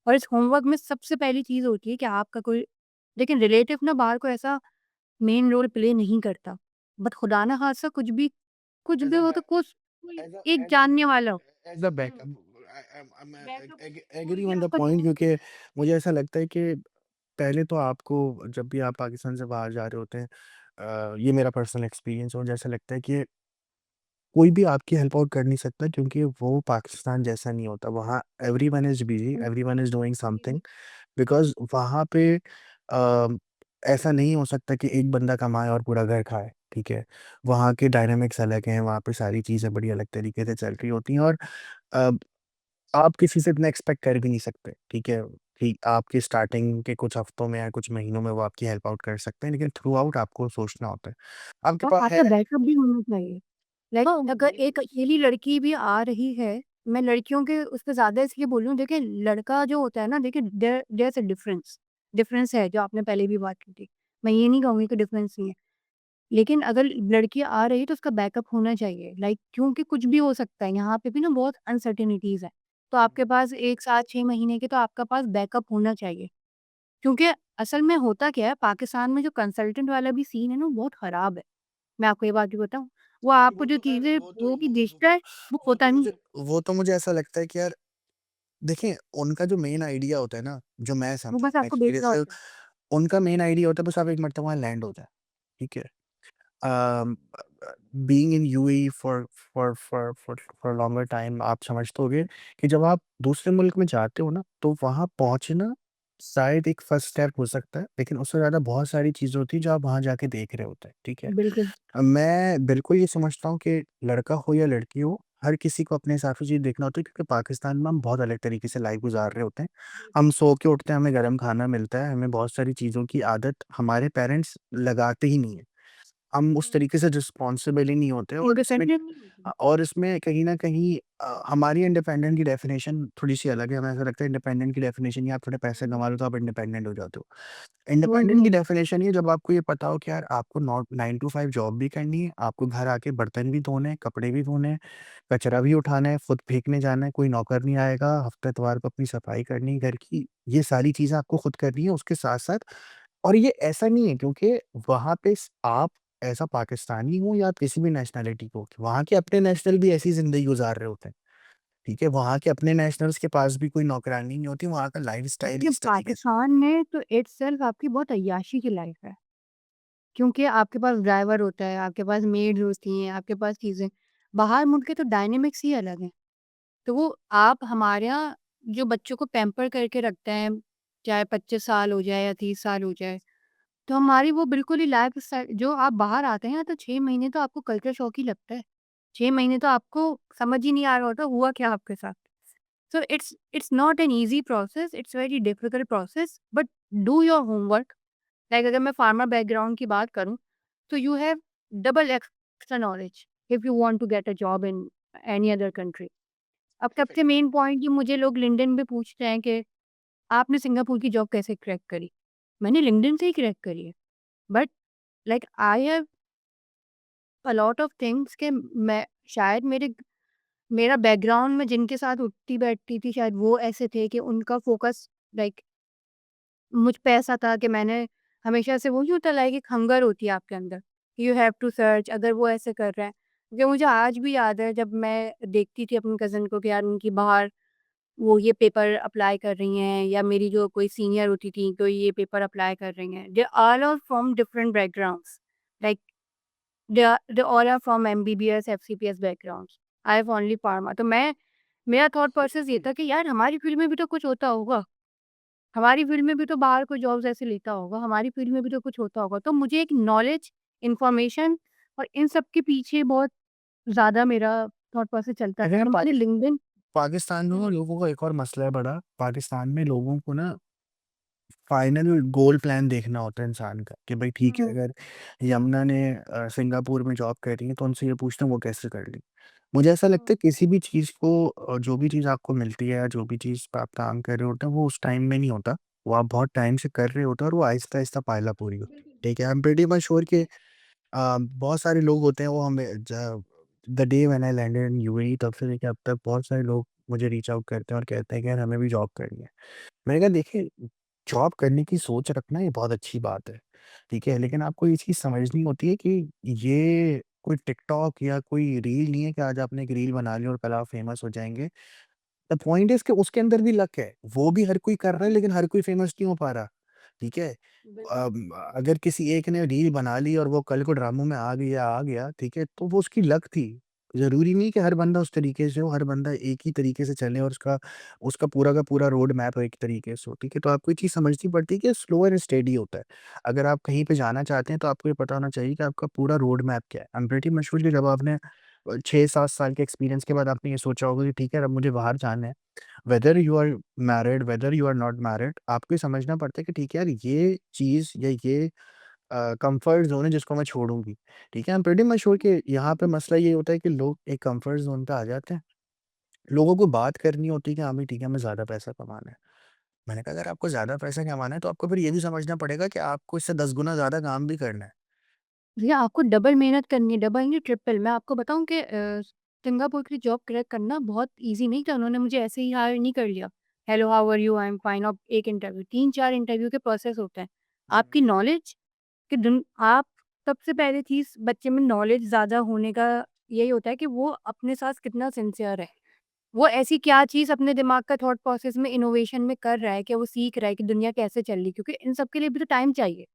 Speaker 2: और इस होमवर्क में सबसे पहली चीज़ होती है कि आपका कोई, लेकिन रिलेटिव ना बाहर को ऐसा मेन रोल प्ले नहीं करता। बट खुदा ना ख़ास्ता कुछ
Speaker 1: एज़
Speaker 2: भी
Speaker 1: अ
Speaker 2: हो
Speaker 1: बै
Speaker 2: तो कुछ कोई
Speaker 1: एज़ अ
Speaker 2: एक
Speaker 1: एज़ अ
Speaker 2: जानने वाला हो।
Speaker 1: As a
Speaker 2: hmm.
Speaker 1: बैकअप मैं
Speaker 2: बैकअप कोई
Speaker 1: एग्री
Speaker 2: भी
Speaker 1: ऑन द
Speaker 2: आपका
Speaker 1: पॉइंट,
Speaker 2: दोस्त।
Speaker 1: क्योंकि मुझे ऐसा लगता है कि पहले तो आपको जब भी आप पाकिस्तान से बाहर जा रहे होते हैं, ये मेरा पर्सनल एक्सपीरियंस है और जैसा लगता है कि कोई भी आपकी हेल्प आउट कर नहीं सकता, क्योंकि वो पाकिस्तान जैसा नहीं होता। वहाँ एवरीवन इज़ बिज़ी,
Speaker 2: हुँ,
Speaker 1: एवरीवन इज़ डूइंग
Speaker 2: जी,
Speaker 1: समथिंग,
Speaker 2: जी।
Speaker 1: बिकॉज़ वहाँ पे ऐसा नहीं हो सकता कि एक बंदा कमाए और पूरा घर खाए, ठीक है? वहाँ के डायनामिक्स अलग हैं, वहाँ पे सारी चीज़ें बड़ी अलग तरीके से चल रही होती हैं और अ, आप किसी से इतना एक्सपेक्ट कर भी नहीं सकते, ठीक है? कि आपकी स्टार्टिंग के कुछ हफ्तों में या कुछ महीनों में वो आपकी हेल्प आउट कर सकते हैं, लेकिन थ्रू आउट आपको सोचना होता है। आपके
Speaker 2: और
Speaker 1: पास है।
Speaker 2: आपका बैकअप भी होना चाहिए। लाइक
Speaker 1: हाँ,
Speaker 2: अगर
Speaker 1: वो
Speaker 2: एक
Speaker 1: तो
Speaker 2: अकेली लड़की भी आ रही है, मैं लड़कियों के उस पे ज़्यादा इसलिए बोल रही हूँ, देखिए लड़का जो होता है ना, देखिए there is a difference. Difference है, जो आपने पहले भी बात की थी। मैं ये नहीं कहूँगी कि डिफरेंस नहीं है। लेकिन अगर लड़की आ रही है तो उसका बैकअप होना चाहिए। लाइक क्योंकि कुछ भी हो सकता है, यहाँ पे भी ना बहुत अनसर्टेनिटीज़ हैं। तो आपके पास 1 साल 6 महीने के तो आपका पास बैकअप होना चाहिए। क्योंकि असल में होता क्या है, पाकिस्तान में जो कंसल्टेंट वाला भी सीन है ना, वो बहुत ख़राब है। मैं आपको ये बात भी बताऊँ, वो आपको
Speaker 1: वो
Speaker 2: जो
Speaker 1: तो ख़ैर
Speaker 2: चीज़ें
Speaker 1: वो तो
Speaker 2: वो भी
Speaker 1: वो
Speaker 2: दिखता है, वो
Speaker 1: वो
Speaker 2: होता
Speaker 1: तो
Speaker 2: नहीं
Speaker 1: मुझे
Speaker 2: है।
Speaker 1: वो तो मुझे ऐसा लगता है कि यार देखिए, उनका जो मेन आइडिया होता है ना, जो मैं
Speaker 2: वो
Speaker 1: समझा
Speaker 2: बस
Speaker 1: अपने
Speaker 2: आपको बेचना
Speaker 1: एक्सपीरियंस से,
Speaker 2: होता है।
Speaker 1: उनका मेन आइडिया होता है बस आप एक मर्तबा वहाँ लैंड हो जाएँ, ठीक है? um, being in UAE for longer time, आप समझते होंगे कि जब आप दूसरे मुल्क में जाते हो ना, तो वहाँ पहुँचना शायद एक फर्स्ट स्टेप हो सकता है, लेकिन उससे ज़्यादा बहुत सारी चीज़ें होती हैं जो आप वहाँ जाके देख रहे होते हैं, ठीक है?
Speaker 2: बिल्कुल।
Speaker 1: मैं बिल्कुल ये समझता हूँ कि लड़का हो या लड़की हो, हर किसी को अपने हिसाब से चीज़ देखना होता है, क्योंकि पाकिस्तान में हम बहुत अलग तरीके से लाइफ़ गुज़ार रहे होते हैं। हम सो के उठते हैं, हमें गरम खाना मिलता है, हमें बहुत सारी चीज़ों की आदत हमारे पेरेंट्स लगाते ही नहीं हैं। हम उस तरीके से रिस्पॉन्सिबल ही नहीं होते और इसमें
Speaker 2: इंडिपेंडेंट नहीं होती।
Speaker 1: और इसमें कहीं न कहीं हमारी इंडिपेंडेंट की डेफ़िनेशन थोड़ी-सी अलग है। हमें ऐसा लगता है इंडिपेंडेंट की डेफ़िनेशन ये आप थोड़े पैसे कमा लो तो आप इंडिपेंडेंट हो जाते हो।
Speaker 2: वो
Speaker 1: इंडिपेंडेंट की
Speaker 2: नहीं।
Speaker 1: डेफ़िनेशन ये जब आपको ये पता हो कि यार आपको नॉट 9 टू 5 जॉब भी करनी है, आपको घर आके बर्तन भी धोने हैं, कपड़े भी धोने हैं, कचरा भी उठाना है, खुद फेंकने जाना है, कोई नौकर नहीं आएगा, हफ्ते-इतवार को अपनी सफाई करनी है घर की, ये सारी चीज़ें आपको खुद करनी है उसके साथ-साथ और ये ऐसा नहीं है क्योंकि वहाँ पे स आप ऐसा पाकिस्तानी हो या किसी भी नेशनैलिटी को, वहाँ के अपने नेशनल भी ऐसी ज़िंदगी गुज़ार रहे होते हैं, ठीक है? वहाँ के अपने नेशनल्स के पास भी कोई नौकरानी नहीं होती, वहाँ का लाइफ़स्टाइल
Speaker 2: ये
Speaker 1: इस तरीके से
Speaker 2: पाकिस्तान में तो इटसेल्फ आपकी बहुत अय्याशी की लाइफ़ है। क्योंकि आपके पास ड्राइवर होता है, आपके पास मेड्स होती हैं, आपके पास चीज़ें बाहर मुल्क के तो डायनामिक्स ही अलग हैं। तो वो आप हमारे यहाँ जो बच्चों को पैम्पर करके रखते हैं, चाहे 25 साल हो जाए या 30 साल हो जाए, तो हमारी वो बिल्कुल ही लाइफ़ स्टाइल जो आप बाहर आते हैं तो 6 महीने तो आपको कल्चर शॉक ही लगता है। 6 महीने तो आपको समझ ही नहीं आ रहा होता हुआ क्या आपके साथ। So it's not an easy process, it's very difficult process but do your homework. Like अगर मैं फार्मा बैकग्राउंड की बात करूँ, तो you have double extra knowledge if you want to get a job in any other country. अब सबसे main point ये मुझे लोग लिंक्डइन पे पूछते हैं कि आपने सिंगापुर की जॉब कैसे क्रैक करी? मैंने लिंक्डइन से ही क्रैक करी है। But like I have a lot of things कि मैं शायद मेरा बैकग्राउंड में जिनके साथ उठती-बैठती थी शायद वो ऐसे थे कि उनका फ़ोकस लाइक मुझ पे ऐसा था कि मैंने हमेशा से वो नहीं होता लाइक एक हंगर होती है आपके अंदर, यू हैव टू सर्च अगर वो ऐसे कर रहे हैं। क्योंकि मुझे आज भी याद है जब मैं देखती थी अपनी कज़िन को कि यार उनकी बाहर वो ये पेपर अप्लाई कर रही हैं या मेरी जो कोई सीनियर होती थी तो ये पेपर अप्लाई कर रही हैं। They all are from different backgrounds like they all are from MBBS, FCPS backgrounds. I have only pharma. तो मैं मेरा थॉट प्रोसेस ये था कि यार हमारी फील्ड में भी तो कुछ होता होगा। हमारी फील्ड में भी तो बाहर कोई जॉब्स ऐसे लेता होगा, हमारी फील्ड में भी तो कुछ होता होगा। तो मुझे एक नॉलेज, इन्फॉर्मेशन और इन सब के पीछे बहुत ज़्यादा मेरा थॉट प्रोसेस चलता
Speaker 1: अरे
Speaker 2: था।
Speaker 1: यार
Speaker 2: तो मैंने लिंक्डइन
Speaker 1: पाकिस्तान में ना
Speaker 2: हुँ,
Speaker 1: लोगों का एक और मसला है बड़ा, पाकिस्तान में लोगों को ना फाइनल गोल प्लान देखना होता है इंसान का कि भाई ठीक है
Speaker 2: हुँ,
Speaker 1: अगर यमुना ने सिंगापुर में जॉब करी है तो उनसे ये पूछना वो कैसे कर ली। मुझे ऐसा लगता है किसी भी चीज़ को जो भी चीज़ आपको मिलती है या जो भी चीज़ पे आप काम कर रहे होते हैं वो उस टाइम में नहीं होता। वो आप बहुत टाइम से कर रहे होते हैं और वो आहिस्ता-आहिस्ता पायला पूरी होती है। ठीक है? आई एम प्रीटी मच श्योर कि बहुत सारे लोग होते हैं वो हमें the day when I landed in UAE तब से लेके अब तक बहुत सारे लोग मुझे रीच आउट करते हैं और कहते हैं कि यार हमें भी जॉब करनी है। मैंने कहा देखिए, जॉब करने की सोच रखना ये बहुत अच्छी बात है, ठीक है? लेकिन आपको ये चीज़ समझनी होती है कि ये कोई टिकटॉक या कोई रील नहीं है कि आज आपने एक रील बना ली और कल आप फेमस हो जाएँगे। द पॉइंट इज़ कि उसके अंदर भी लक है, वो भी हर कोई कर रहा है लेकिन हर कोई फेमस नहीं हो पा रहा, ठीक है?
Speaker 2: बिल्कुल।
Speaker 1: अगर किसी एक ने रील बना ली और वो कल को ड्रामों में आ गया, ठीक है? तो वो उसकी लक थी। ज़रूरी नहीं कि हर बंदा उस तरीके से हो, हर बंदा एक ही तरीके से चले और उसका उसका पूरा का पूरा रोड मैप एक तरीके से हो, ठीक है? तो आपको ये चीज़ समझनी पड़ती है कि स्लो एंड स्टेडी होता है। अगर आप कहीं पे जाना चाहते हैं तो आपको ये पता होना चाहिए कि आपका पूरा रोड मैप क्या है। आई एम प्रीटी मच श्योर कि जब आपने 6-7 साल के एक्सपीरियंस के बाद आपने ये सोचा होगा कि ठीक है अब मुझे बाहर जाना है। Whether you are married, whether you are not married, आपको ये समझना पड़ता है कि ठीक है यार ये चीज़ या ये कम्फर्ट ज़ोन है जिसको मैं छोड़ूँगी। ठीक है? आई एम प्रीटी मच श्योर कि यहाँ पे मसला ये होता है कि लोग एक कम्फर्ट ज़ोन पे आ जाते हैं। लोगों को बात करनी होती है कि हाँ भाई ठीक है हमें ज़्यादा पैसा कमाना है। मैंने कहा अगर आपको ज़्यादा पैसा कमाना है तो आपको फिर ये भी समझना पड़ेगा कि आपको इससे 10 गुना ज़्यादा काम भी करना है।
Speaker 2: भैया आपको डबल मेहनत करनी है, डबल नहीं ट्रिपल। मैं आपको बताऊँ कि सिंगापुर की जॉब क्रैक करना बहुत ईज़ी नहीं था। उन्होंने मुझे ऐसे ही हायर नहीं कर लिया। Hello, how are you? I am fine और एक इंटरव्यू, 3-4 इंटरव्यू के प्रोसेस होते हैं। आपकी नॉलेज कि दुन आप सबसे पहली चीज़ बच्चे में नॉलेज ज़्यादा होने का यही होता है कि वो अपने साथ कितना सिंसियर है। वो ऐसी क्या चीज़ अपने दिमाग का थॉट प्रोसेस में इनोवेशन में कर रहा है कि वो सीख रहा है कि दुनिया कैसे चल रही है क्योंकि इन सब के लिए भी तो टाइम चाहिए।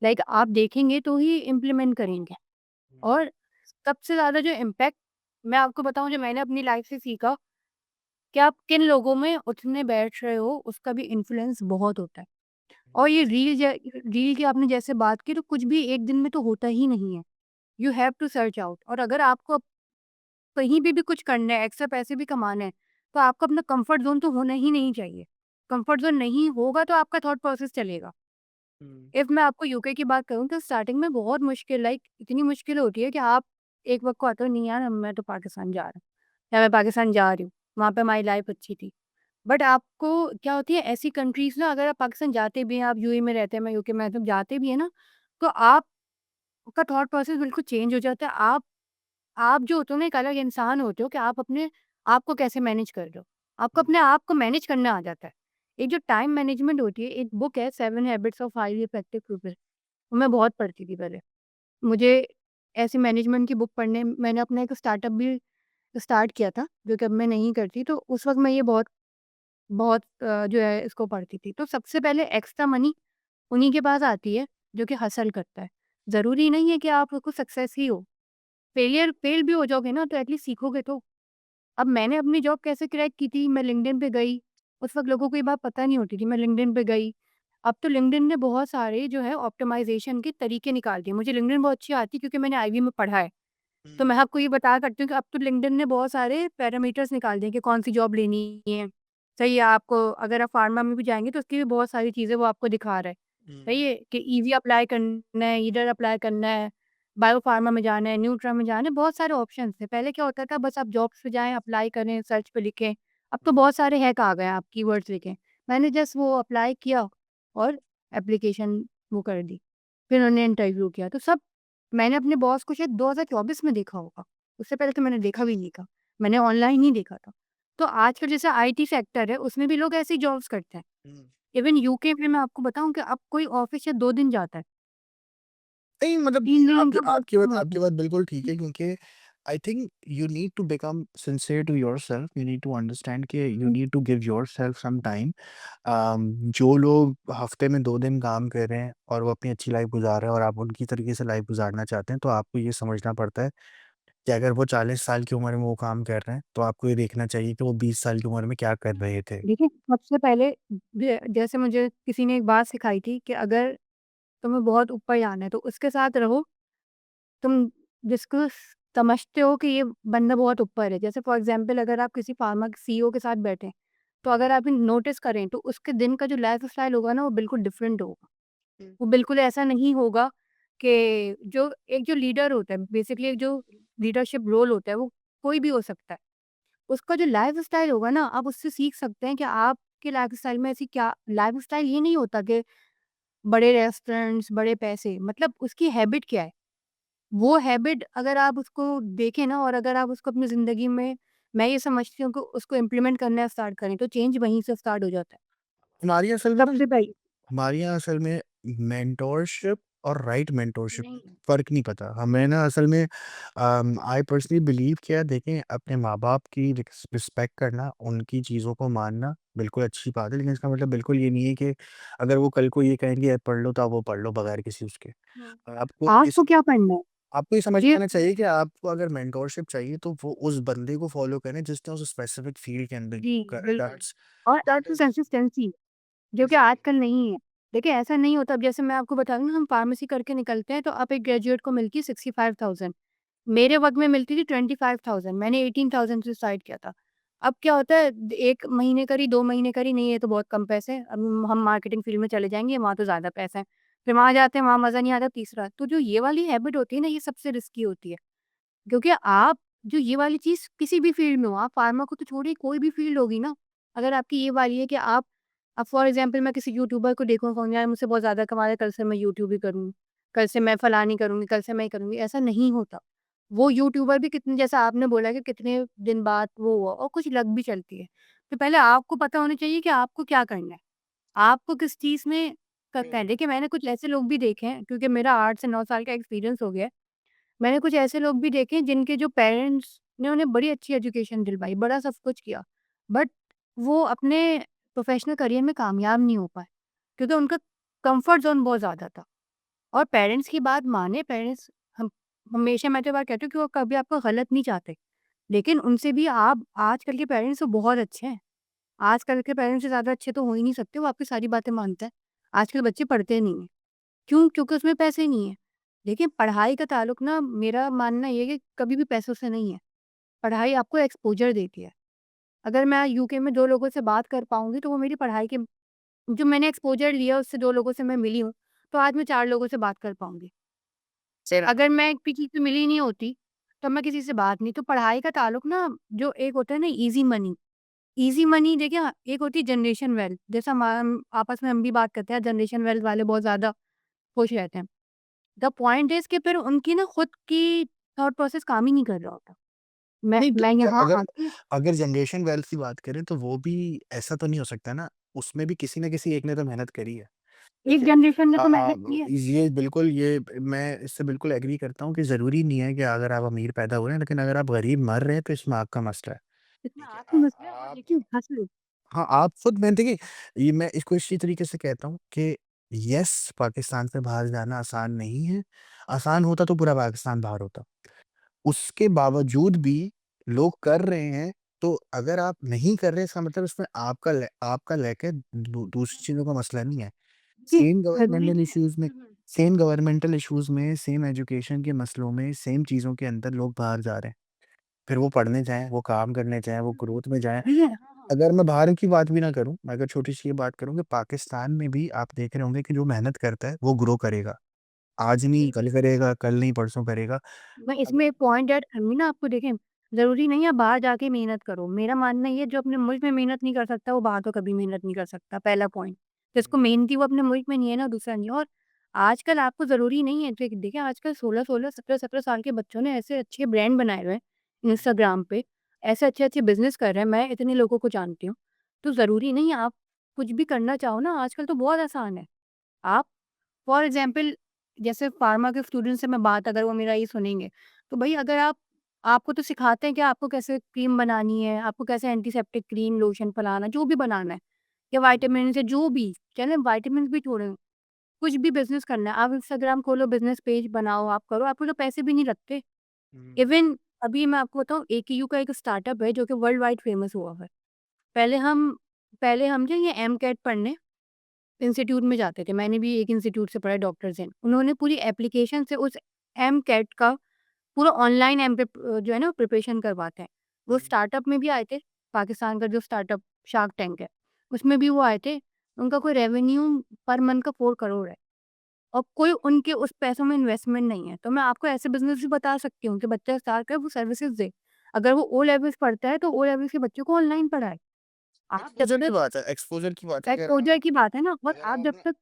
Speaker 2: लाइक आप देखेंगे तो ही इम्प्लीमेंट करेंगे। और सबसे ज़्यादा जो इम्पैक्ट मैं आपको बताऊँ जो मैंने अपनी लाइफ से सीखा कि आप किन लोगों में उठने बैठ रहे हो उसका भी इन्फ्लुएंस बहुत होता है। और ये रील की आपने जैसे बात की तो कुछ भी एक दिन में तो होता ही नहीं है। You have to search out और अगर आपको कहीं भी कुछ करना है, एक्स्ट्रा पैसे भी कमाने हैं, तो आपको अपना कंफर्ट ज़ोन तो होना ही नहीं चाहिए। कंफर्ट ज़ोन नहीं होगा तो आपका थॉट प्रोसेस चलेगा।
Speaker 1: हुँ,
Speaker 2: इफ़ मैं आपको यूके की बात करूँ तो स्टार्टिंग में बहुत मुश्किल लाइक इतनी मुश्किल होती है कि आप एक वक़्त को आता है नहीं यार अब मैं तो पाकिस्तान जा रहा हूँ या मैं पाकिस्तान जा रही हूँ, वहाँ पे हमारी लाइफ़ अच्छी थी। बट आपको क्या होती है ऐसी कंट्रीज़ ना अगर आप पाकिस्तान जाते भी हैं, आप यूएई में रहते हैं, मैं यूके में जब जाते भी हैं ना, तो आपका थॉट प्रोसेस बिल्कुल चेंज हो जाता है। आप जो होते हो ना एक अलग इंसान होते हो कि आप अपने आप को कैसे मैनेज कर रहे हो। आपको
Speaker 1: हुँ,
Speaker 2: अपने आप को मैनेज करना आ जाता है। एक जो टाइम मैनेजमेंट होती है, एक बुक है 7 habits of highly effective people, वो मैं बहुत पढ़ती थी पहले। मुझे ऐसी मैनेजमेंट की बुक पढ़ने मैंने अपना एक स्टार्टअप भी स्टार्ट किया था, जो कि अब मैं नहीं करती, तो उस वक़्त मैं ये बहुत बहुत जो है इसको पढ़ती थी। तो सबसे पहले एक्स्ट्रा मनी उन्हीं के पास आती है, जो कि हसल करता है। ज़रूरी नहीं है कि आप उसको सक्सेस ही हो। फेल भी हो जाओगे ना तो एटलीस्ट सीखोगे तो। अब मैंने अपनी जॉब कैसे क्रैक की थी, मैं लिंक्डइन पे गई, उस वक़्त लोगों को ये बात पता नहीं होती थी, मैं लिंक्डइन पे गई। अब तो लिंक्डइन ने बहुत सारे जो है ऑप्टिमाइज़ेशन के तरीके निकाल दिए। मुझे लिंक्डइन बहुत अच्छी आती है क्योंकि मैंने आईबी में पढ़ा है। तो
Speaker 1: हुँ,
Speaker 2: मैं आपको ये बताया करती हूँ कि अब तो लिंक्डइन ने बहुत सारे पैरामीटर्स निकाल दिए कि कौन-सी जॉब लेनी है। सही है, आपको अगर आप फार्मा में भी जाएँगे तो उसकी भी बहुत सारी चीज़ें वो आपको दिखा रहा है।
Speaker 1: हुँ,
Speaker 2: सही है कि ईवी अप्लाई करना है, ईडर अप्लाई करना है, बायो फार्मा में जाना है, न्यूट्रा में जाना है, बहुत सारे ऑप्शंस थे। पहले क्या होता था बस आप जॉब्स पे जाएँ, अप्लाई करें, सर्च पे लिखें। अब तो
Speaker 1: हुँ,
Speaker 2: बहुत सारे हैक आ गए हैं, आप कीवर्ड्स लिखें। मैंने जस्ट वो अप्लाई किया और एप्लीकेशन वो कर दी। फिर उन्होंने इंटरव्यू किया। तो सब मैंने अपने बॉस को शायद 2024 में देखा होगा। उससे पहले तो मैंने देखा भी नहीं था। मैंने ऑनलाइन ही देखा था। तो आजकल जैसे आईटी सेक्टर है, उसमें भी लोग ऐसी जॉब्स करते हैं।
Speaker 1: हुँ।
Speaker 2: इवन यूके में मैं आपको बताऊँ कि अब कोई ऑफ़िस या 2 दिन जाता है।
Speaker 1: नहीं मतलब
Speaker 2: 3 दिन
Speaker 1: आप
Speaker 2: उनका वर्क फ्रॉम होता
Speaker 1: आपकी
Speaker 2: है।
Speaker 1: बात बिल्कुल ठीक है क्योंकि I think you need to become sincere to yourself, you need to understand कि you
Speaker 2: hmm,
Speaker 1: need to give yourself some time. जो लोग हफ्ते में 2 दिन काम कर रहे हैं और वो अपनी अच्छी लाइफ गुज़ार रहे हैं और आप उनकी तरीके से लाइफ गुज़ारना चाहते हैं, तो आपको ये समझना पड़ता है कि अगर वो 40 साल की उम्र में वो काम कर रहे हैं, तो आपको ये देखना चाहिए कि वो 20 साल की उम्र में क्या कर रहे थे।
Speaker 2: देखिए सबसे पहले जैसे मुझे किसी ने एक बात सिखाई थी कि अगर तुम्हें बहुत ऊपर जाना है तो उसके साथ रहो, तुम जिसको समझते हो कि ये बंदा बहुत ऊपर है। जैसे फॉर एग्ज़ाम्पल अगर आप किसी फार्मा के सीईओ के साथ बैठे हैं, तो
Speaker 1: हुँ,
Speaker 2: अगर आप नोटिस करें तो उसके दिन का जो लाइफ़स्टाइल होगा ना वो बिल्कुल डिफरेंट होगा।
Speaker 1: हुँ।
Speaker 2: वो बिल्कुल ऐसा नहीं होगा कि जो लीडर होता है बेसिकली एक जो लीडरशिप रोल होता है वो कोई भी हो सकता है। उसका जो लाइफ़स्टाइल होगा ना आप उससे सीख सकते हैं कि आपके लाइफ़स्टाइल में ऐसी क्या लाइफ़स्टाइल ये नहीं होता कि बड़े रेस्टोरेंट्स, बड़े पैसे मतलब उसकी हैबिट क्या है? वो हैबिट अगर आप उसको देखें ना और अगर आप उसको अपनी ज़िंदगी में मैं ये समझती हूँ कि उसको इम्प्लीमेंट करना स्टार्ट करें तो चेंज वहीं से स्टार्ट हो जाता है।
Speaker 1: हमारी असल में ना
Speaker 2: सबसे पहले
Speaker 1: हमारे यहाँ असल में मेंटोरशिप और राइट मेंटोरशिप
Speaker 2: नहीं,
Speaker 1: फ़र्क नहीं पता। हमें ना असल में आई पर्सनली बिलीव किया देखें अपने माँ-बाप की रिस्पेक्ट करना, उनकी चीज़ों को मानना बिल्कुल अच्छी बात है। लेकिन इसका मतलब बिल्कुल ये नहीं है कि अगर वो कल को ये कहेंगे "ये पढ़ लो" तो आप वो पढ़ लो बगैर किसी उसके।
Speaker 2: हुँ।
Speaker 1: आपको इस
Speaker 2: आपको क्या पढ़ना है?
Speaker 1: आपको ये समझ में
Speaker 2: ये
Speaker 1: आना चाहिए कि आपको अगर मेंटोरशिप चाहिए तो वो उस बंदे को फ़ॉलो करें जिसने उस स्पेसिफिक फ़ील्ड के अंदर
Speaker 2: जी,
Speaker 1: करा है।
Speaker 2: बिल्कुल। और
Speaker 1: दैट
Speaker 2: दैट्स
Speaker 1: इज़
Speaker 2: कंसिस्टेंसी जो कि
Speaker 1: एग्ज़ैक्टली।
Speaker 2: आजकल नहीं है। देखिए ऐसा नहीं होता अब जैसे मैं आपको बता रही हूँ ना हम फार्मेसी करके निकलते हैं तो अब एक ग्रेजुएट को मिलती है 65,000 मेरे वक़्त में मिलती थी 25,000 मैंने 18,000 से स्टार्ट किया था। अब क्या होता है 1 महीने करी, 2 महीने करी, नहीं ये तो बहुत कम पैसे हैं, अब हम मार्केटिंग फील्ड में चले जाएँगे, वहाँ तो ज़्यादा पैसा है। फिर वहाँ जाते हैं, वहाँ मज़ा नहीं आता तीसरा। तो जो ये वाली हैबिट होती है ना, ये सबसे रिस्की होती है। क्योंकि आप जो ये वाली चीज़ किसी भी फील्ड में हो, आप फार्मा को तो छोड़िए कोई भी फील्ड होगी ना, अगर आपकी ये वाली है कि आप अब फॉर एग्ज़ाम्पल मैं किसी यूट्यूबर को देखूँ कहूँगी यार मुझसे बहुत ज़्यादा कमा रहा है, कल से मैं यूट्यूब ही करूँ, कल से मैं फलानी करूँगी, कल से मैं ये करूँगी, ऐसा नहीं होता। वो यूट्यूबर भी कितने जैसा आपने बोला कि कितने दिन बाद वो हुआ और कुछ लक भी चलती है। तो पहले आपको पता होना चाहिए कि आपको क्या करना है, आपको किस चीज़ में करना है। देखिए मैंने कुछ ऐसे लोग भी देखे हैं क्योंकि मेरा 8 से 9 साल का एक्सपीरियंस हो गया है। मैंने कुछ ऐसे लोग भी देखे हैं जिनके जो पेरेंट्स ने उन्हें बड़ी अच्छी एजुकेशन दिलवाई, बड़ा सब कुछ किया, बट वो अपने प्रोफ़ेशनल करियर में कामयाब नहीं हो पाए, क्योंकि उनका कम्फ़र्ट ज़ोन बहुत ज़्यादा था। और पेरेंट्स की बात माने पेरेंट्स हम हमेशा मैं तो ये बात कहती हूँ कि वो कभी आपका गलत नहीं चाहते, लेकिन उनसे भी आप आजकल के पेरेंट्स तो बहुत अच्छे हैं। आजकल के पेरेंट्स से ज़्यादा अच्छे तो हो ही नहीं सकते, वो आपकी सारी बातें मानते हैं। आजकल बच्चे पढ़ते नहीं हैं। क्यों? क्योंकि उसमें पैसे नहीं हैं। देखिए पढ़ाई का ताल्लुक ना मेरा मानना ये है कि कभी भी पैसों से नहीं है। पढ़ाई आपको एक्सपोज़र देती है। अगर मैं यूके में 2 लोगों से बात कर पाऊँगी तो वो मेरी पढ़ाई के जो मैंने एक्सपोज़र लिया उससे 2 लोगों से मैं मिली हूँ। तो आज मैं 4 लोगों से बात कर पाऊँगी।
Speaker 1: तेरा
Speaker 2: अगर मैं किसी से मिली नहीं होती, तो मैं किसी से बात नहीं तो पढ़ाई का ताल्लुक ना जो एक होता है ना ईज़ी मनी देखिए एक होती है जनरेशन वेल्थ जैसा हम आपस में हम भी बात करते हैं जनरेशन वेल्थ वाले बहुत ज़्यादा खुश रहते हैं। द पॉइंट इज़ कि फिर उनकी ना खुद की थॉट प्रोसेस काम ही नहीं कर रहा होता।
Speaker 1: नहीं,
Speaker 2: मैं
Speaker 1: तो
Speaker 2: यहाँ
Speaker 1: अगर
Speaker 2: आके
Speaker 1: अगर जनरेशन वेल्थ की बात करें तो वो भी ऐसा तो नहीं हो सकता ना, उसमें भी किसी न किसी एक ने तो मेहनत करी है।
Speaker 2: एक
Speaker 1: देखिए
Speaker 2: जनरेशन ने तो
Speaker 1: हाँ,
Speaker 2: मेहनत की है।
Speaker 1: ये बिल्कुल ये मैं इससे बिल्कुल एग्री करता हूँ कि ज़रूरी नहीं है कि अगर आप अमीर पैदा हो रहे हैं, लेकिन अगर आप गरीब मर रहे हैं तो इसमें आपका मसला है।
Speaker 2: इसमें
Speaker 1: ठीक है,
Speaker 2: आपकी मसला है और
Speaker 1: आप
Speaker 2: लेकिन हँसलो।
Speaker 1: हाँ, आप खुद मैं देखिए, ये मैं इसको इसी तरीके से कहता हूँ कि येस, पाकिस्तान से बाहर जाना आसान नहीं है। आसान होता तो पूरा पाकिस्तान बाहर होता। उसके बावजूद भी लोग कर रहे हैं, तो अगर आप नहीं कर रहे इसका मतलब इसमें आपका लैक है, दूसरी चीज़ों का मसला नहीं है।
Speaker 2: जी,
Speaker 1: सेम
Speaker 2: ज़रूरी
Speaker 1: गवर्नेंटल
Speaker 2: नहीं है।
Speaker 1: इश्यूज़ में सेम गवर्नमेंटल इश्यूज़ में, सेम एजुकेशन के मसलों में, सेम चीज़ों के अंदर लोग बाहर जा रहे हैं। फिर वो पढ़ने जाएँ, वो काम करने जाएँ, वो ग्रोथ में जाएँ।
Speaker 2: देखिए हाँ, हाँ।
Speaker 1: अगर मैं बाहर की बात भी ना करूँ, मैं अगर छोटी-सी ये बात करूँ कि पाकिस्तान में भी आप देख रहे होंगे कि जो मेहनत करता है, वो ग्रो करेगा। आज नहीं कल करेगा, कल नहीं परसों करेगा।
Speaker 2: मैं
Speaker 1: अगर
Speaker 2: इसमें एक पॉइंट ऐड करूँगी ना आपको देखें, ज़रूरी नहीं है बाहर जाके मेहनत करो। मेरा मानना ये है जो अपने मुल्क में मेहनत नहीं कर सकता वो बाहर तो कभी मेहनत नहीं कर सकता, पहला पॉइंट। जिसको मेहनती वो अपने मुल्क में नहीं है ना दूसरा नहीं है और आजकल आपको ज़रूरी नहीं है देखिए आजकल 16-16, 17-17 साल के बच्चों ने ऐसे अच्छे ब्रांड बनाए हुए हैं इंस्टाग्राम पे, ऐसे अच्छे-अच्छे बिज़नेस कर रहे हैं, मैं इतने लोगों को जानती हूँ। तो ज़रूरी नहीं है आप कुछ भी करना चाहो ना आजकल तो बहुत आसान है। आप फॉर एग्ज़ाम्पल जैसे फार्मा के स्टूडेंट से मैं बात अगर वो मेरा ये सुनेंगे, तो भई अगर आप आपको तो सिखाते हैं कि आपको कैसे क्रीम बनानी है, आपको कैसे एंटीसेप्टिक क्रीम, लोशन फलाना जो भी बनाना है या विटामिन से जो भी, चलें विटामिन्स भी छोड़ें, कुछ भी बिज़नेस करना है, आप इंस्टाग्राम खोलो, बिज़नेस पेज बनाओ, आप करो, आपको तो पैसे भी नहीं लगते।
Speaker 1: हुँ,
Speaker 2: इवन अभी मैं आपको बताऊँ एकेयू का एक स्टार्टअप है जो कि वर्ल्ड वाइड फेमस हुआ है। पहले हम पहले हम जो ये एमकेट पढ़ने इंस्टीट्यूट में जाते थे। मैंने भी एक इंस्टीट्यूट से पढ़ा है डॉक्टर ज़ेन। उन्होंने पूरी एप्लीकेशन से उस एमकेट का पूरा ऑनलाइन जो है ना प्रिपरेशन करवाते हैं। वो
Speaker 1: हुँ,
Speaker 2: स्टार्टअप में भी आए थे, पाकिस्तान का जो स्टार्टअप शार्क टैंक है, उसमें भी वो आए थे। उनका कोई रेवेन्यू पर मंथ का 4 करोड़ है और कोई उनके उस पैसों में इन्वेस्टमेंट नहीं है। तो मैं आपको ऐसे बिज़नेस भी बता सकती हूँ कि बच्चा स्टार्ट करे वो सर्विसेज़ दे। अगर वो ओ लेवल्स पढ़ता है तो ओ लेवल्स के बच्चों को ऑनलाइन पढ़ाए। आप जब तक
Speaker 1: एक्सपोज़र की बात है अगर आप
Speaker 2: एक्सपोज़र की बात है ना और
Speaker 1: अगर
Speaker 2: आप
Speaker 1: आप
Speaker 2: जब
Speaker 1: अपना
Speaker 2: तक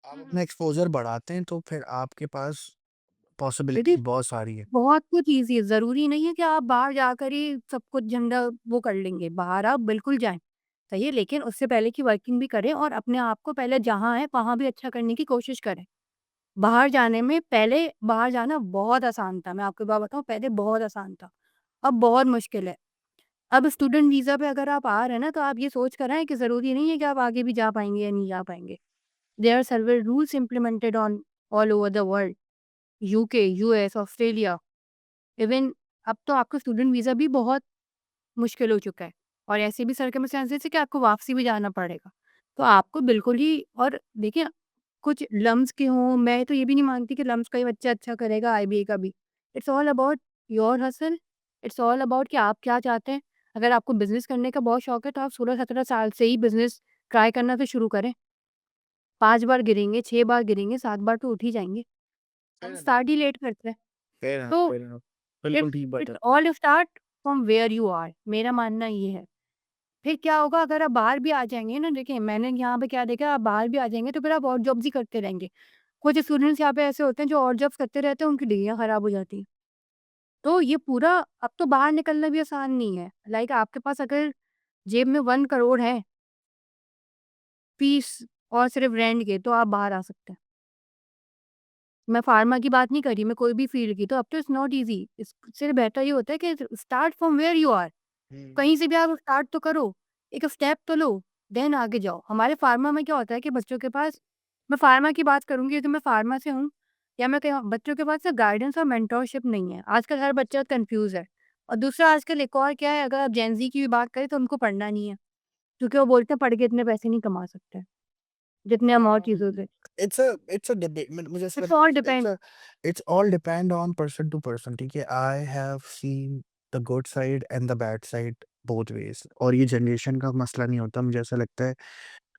Speaker 1: आप अपना एक्सपोज़र बढ़ाते हैं तो फिर आपके पास
Speaker 2: देखिए
Speaker 1: पॉसिबिलिटी बहुत सारी है।
Speaker 2: बहुत कुछ ईज़ी है, ज़रूरी नहीं है कि आप बाहर जाकर ही सब कुछ झंडा वो कर लेंगे, बाहर आप बिल्कुल जाएँ, सही है? लेकिन उससे पहले की वर्किंग भी करें और अपने आप को पहले जहाँ है, वहाँ भी अच्छा करने की कोशिश करें। बाहर जाने में पहले बाहर जाना बहुत आसान था, मैं आपको एक बात बताऊँ पहले बहुत आसान था, अब बहुत मुश्किल है। अब स्टूडेंट वीज़ा पे अगर आप आ रहे हैं ना, तो आप ये सोच कर आएँ कि ज़रूरी नहीं है कि आप आगे भी जा पाएँगे या नहीं जा पाएँगे। There are several rules implemented on all over the world, UK, US, Australia. Even अब तो आपका स्टूडेंट वीज़ा भी बहुत मुश्किल हो चुका है और ऐसे भी सर्कमस्टेंसेस है कि आपको वापसी भी जाना पड़ेगा। तो आपको बिल्कुल ही और देखिए कुछ लम्स के हों, मैं तो ये भी नहीं मानती कि लम्स का ही बच्चा अच्छा करेगा आईबीए का भी। It's all about your hustle, it's all about कि आप क्या चाहते हैं। अगर आपको बिज़नेस करने का बहुत शौक है तो आप 16-17 साल से ही बिज़नेस ट्राई करना तो शुरू करें। 5 बार गिरेंगे, 6 बार गिरेंगे, 7 बार तो उठ ही जाएँगे। हम
Speaker 1: फेयर इनफ,
Speaker 2: स्टार्ट ही लेट करते हैं।
Speaker 1: फेयर इनफ,
Speaker 2: तो
Speaker 1: फेयर इनफ।
Speaker 2: इट्स
Speaker 1: बिल्कुल ठीक बात
Speaker 2: इट्स
Speaker 1: है।
Speaker 2: All start from where you are मेरा मानना ये है। फिर क्या होगा अगर आप बाहर भी आ जाएँगे ना देखिए मैंने यहाँ पे क्या देखा आप बाहर भी आ जाएँगे तो फिर आप और जॉब्स ही करते रहेंगे। कुछ स्टूडेंट्स यहाँ पे ऐसे होते हैं जो और जॉब्स करते रहते हैं उनकी डिग्रियाँ खराब हो जाती हैं। तो ये पूरा अब तो बाहर निकलना भी आसान नहीं है। लाइक आपके पास अगर जेब में 1 करोड़ है फीस और सिर्फ रेंट के तो आप बाहर आ सकते हैं। मैं फार्मा की बात नहीं कर रही, मैं कोई भी फ़ील्ड की तो अब तो इट्स नॉट ईज़ी। इससे बेहतर ये होता है कि start from where you are.
Speaker 1: Hmm,
Speaker 2: कहीं से भी आप स्टार्ट तो करो, एक स्टेप तो लो, देन आगे जाओ। हमारे फार्मा में क्या होता है कि बच्चों के पास मैं फार्मा की बात करूँगी क्योंकि मैं फार्मा से हूँ या मैं कहीं बच्चों के पास ना गाइडेंस और मेंटरशिप नहीं है। आजकल हर बच्चा कन्फ्यूज़ है और दूसरा आजकल एक और क्या है अगर आप जेन ज़ी की भी बात करें तो उनको पढ़ना नहीं है, क्योंकि वो बोलते हैं पढ़ के इतने पैसे नहीं कमा सकते, जितने हम और चीज़ों से।
Speaker 1: इट्स अ डिबेट मुझे ऐसा
Speaker 2: इट्स
Speaker 1: लगता
Speaker 2: ऑल
Speaker 1: है
Speaker 2: depend
Speaker 1: it's all depend on person to person, ठीक है? I have seen the good side and the bad side both ways, और ये जनरेशन का मसला नहीं होता, मुझे ऐसा लगता है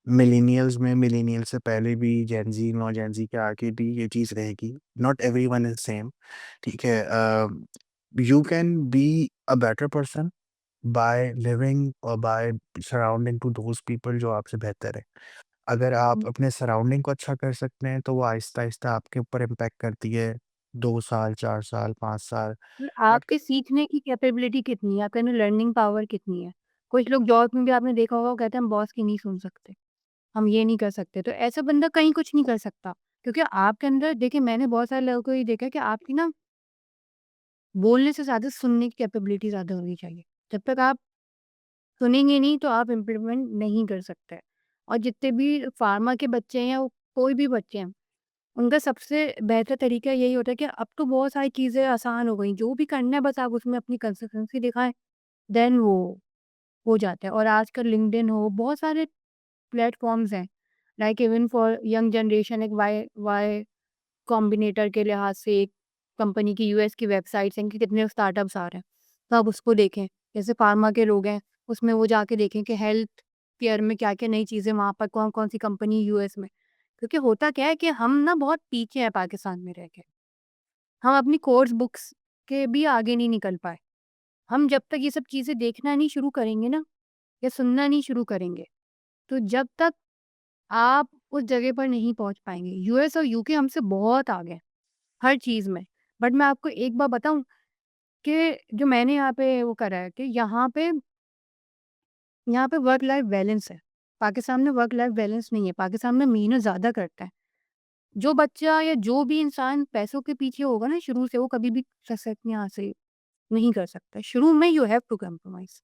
Speaker 1: मिलेनियल से पहले भी जेन ज़ी, नौ जेन ज़ी के आगे भी ये चीज़ रहेगी। नॉट एवरीवन इज़ सेम, ठीक है? You can be a better person by living और by surrounding to those people जो आपसे बेहतर है। अगर आप
Speaker 2: हुँ।
Speaker 1: अपने सराउंडिंग को अच्छा कर सकते हैं, तो वो आहिस्ता-आहिस्ता आपके ऊपर इम्पैक्ट करती है, 2 साल, 4 साल, 5 साल।
Speaker 2: और
Speaker 1: बट
Speaker 2: आपके सीखने की कैपेबिलिटी कितनी है? आपके अंदर लर्निंग पावर कितनी है? कुछ लोग जॉब में भी आपने देखा होगा वो कहते हैं हम बॉस की नहीं सुन सकते, हम ये नहीं कर सकते। तो ऐसा बंदा कहीं कुछ नहीं कर सकता। क्योंकि आपके अंदर देखिए मैंने बहुत सारे लोगों को ये देखा है कि आपकी ना बोलने से ज़्यादा सुनने की कैपेबिलिटी ज़्यादा होनी चाहिए। जब तक आप सुनेंगे नहीं तो आप इम्प्लीमेंट नहीं कर सकते। और जितने भी फार्मा के बच्चे हैं या वो कोई भी बच्चे हैं, उनका सबसे बेहतर तरीका यही होता है कि अब तो बहुत सारी चीज़ें आसान हो गई। जो भी करना है बस आप उसमें अपनी कंसिस्टेंसी दिखाएँ, देन वो हो जाता है। और आजकल लिंक्डइन हो, बहुत सारे प्लेटफ़ॉर्म्स हैं, like even for young generation एक वाई वाई कॉम्बिनेटर के लिहाज से एक कंपनी की यूएस की वेबसाइट्स हैं कि कितने स्टार्टअप्स आ रहे हैं। तो आप उसको देखें। जैसे फार्मा के लोग हैं, उसमें वो जाके देखें कि हेल्थ केयर में क्या-क्या नई चीज़ें वहाँ पर कौन-कौन सी कंपनी यूएस में। क्योंकि होता क्या है कि हम ना बहुत पीछे हैं पाकिस्तान में रह के। हम अपनी कोर्स बुक्स के भी आगे नहीं निकल पाए। हम जब तक ये सब चीज़ें देखना नहीं शुरू करेंगे ना या सुनना नहीं शुरू करेंगे, तो जब तक आप उस जगह पर नहीं पहुँच पाएँगे। यूएस और यूके हमसे बहुत आगे हैं, हर चीज़ में। बट मैं आपको एक बात बताऊँ कि जो मैंने यहाँ पे वो करा है कि यहाँ पे वर्क लाइफ बैलेंस है। पाकिस्तान में वर्क लाइफ बैलेंस नहीं है, पाकिस्तान में मेहनत ज़्यादा करता है। जो बच्चा या जो भी इंसान पैसों के पीछे होगा ना शुरू से, वो कभी भी सक्सेस यहाँ से नहीं कर सकता। शुरू में you have to compromise.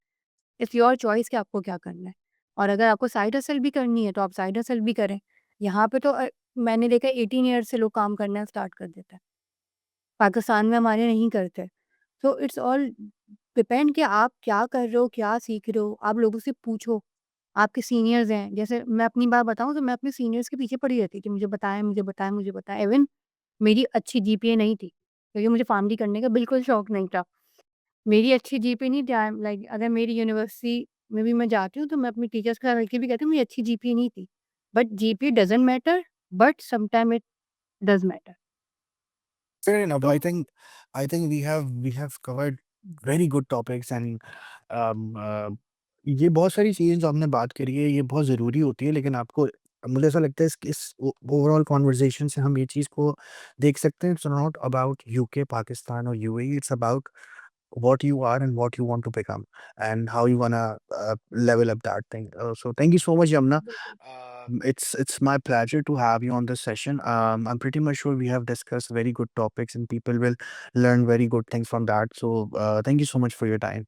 Speaker 2: It's your choice कि आपको क्या करना है। और अगर आपको साइड हसल भी करनी है, तो आप साइड हसल भी करें। यहाँ पे तो मैंने देखा है 18 ईयर्स से लोग काम करना स्टार्ट कर देते हैं। पाकिस्तान में हमारे नहीं करते। सो इट्स ऑल डिपेंड कि आप क्या कर रहे हो, क्या सीख रहे हो। आप लोगों से पूछो, आपके सीनियर्स हैं, जैसे मैं अपनी बात बताऊँ तो मैं अपने सीनियर्स के पीछे पड़ी रहती थी, मुझे बताएँ, मुझे बताएँ, मुझे बताएँ। इवन मेरी अच्छी जीपीए नहीं थी, क्योंकि मुझे फैमिली करने का बिल्कुल शौक नहीं था। मेरी अच्छी जीपीए नहीं थी, आई एम लाइक अगर मेरी यूनिवर्सिटी में भी मैं जाती हूँ तो मैं अपनी टीचर्स के साथ मिलके भी कहती हूँ मेरी अच्छी जीपीए नहीं थी। But GPA doesn't matter, but sometime it does matter.
Speaker 1: Fair enough.
Speaker 2: तो
Speaker 1: I think we have covered very good topics and ये बहुत सारी चीज़ें जो हमने बात करी है, ये बहुत ज़रूरी होती है, लेकिन आपको मुझे ऐसा लगता है इस ओवरऑल कन्वर्सेशन से हम ये चीज़ को देख सकते हैं, it's not about UK, Pakistan और UAE, it's about what you are and what you want to become and how you wanna level up that thing. So thank you so much, Yamna.
Speaker 2: बिल्कुल।
Speaker 1: It's my pleasure to have you on this session. I'm pretty much sure we have discussed very good topics and people will learn very good things from that. So thank you so much for your time.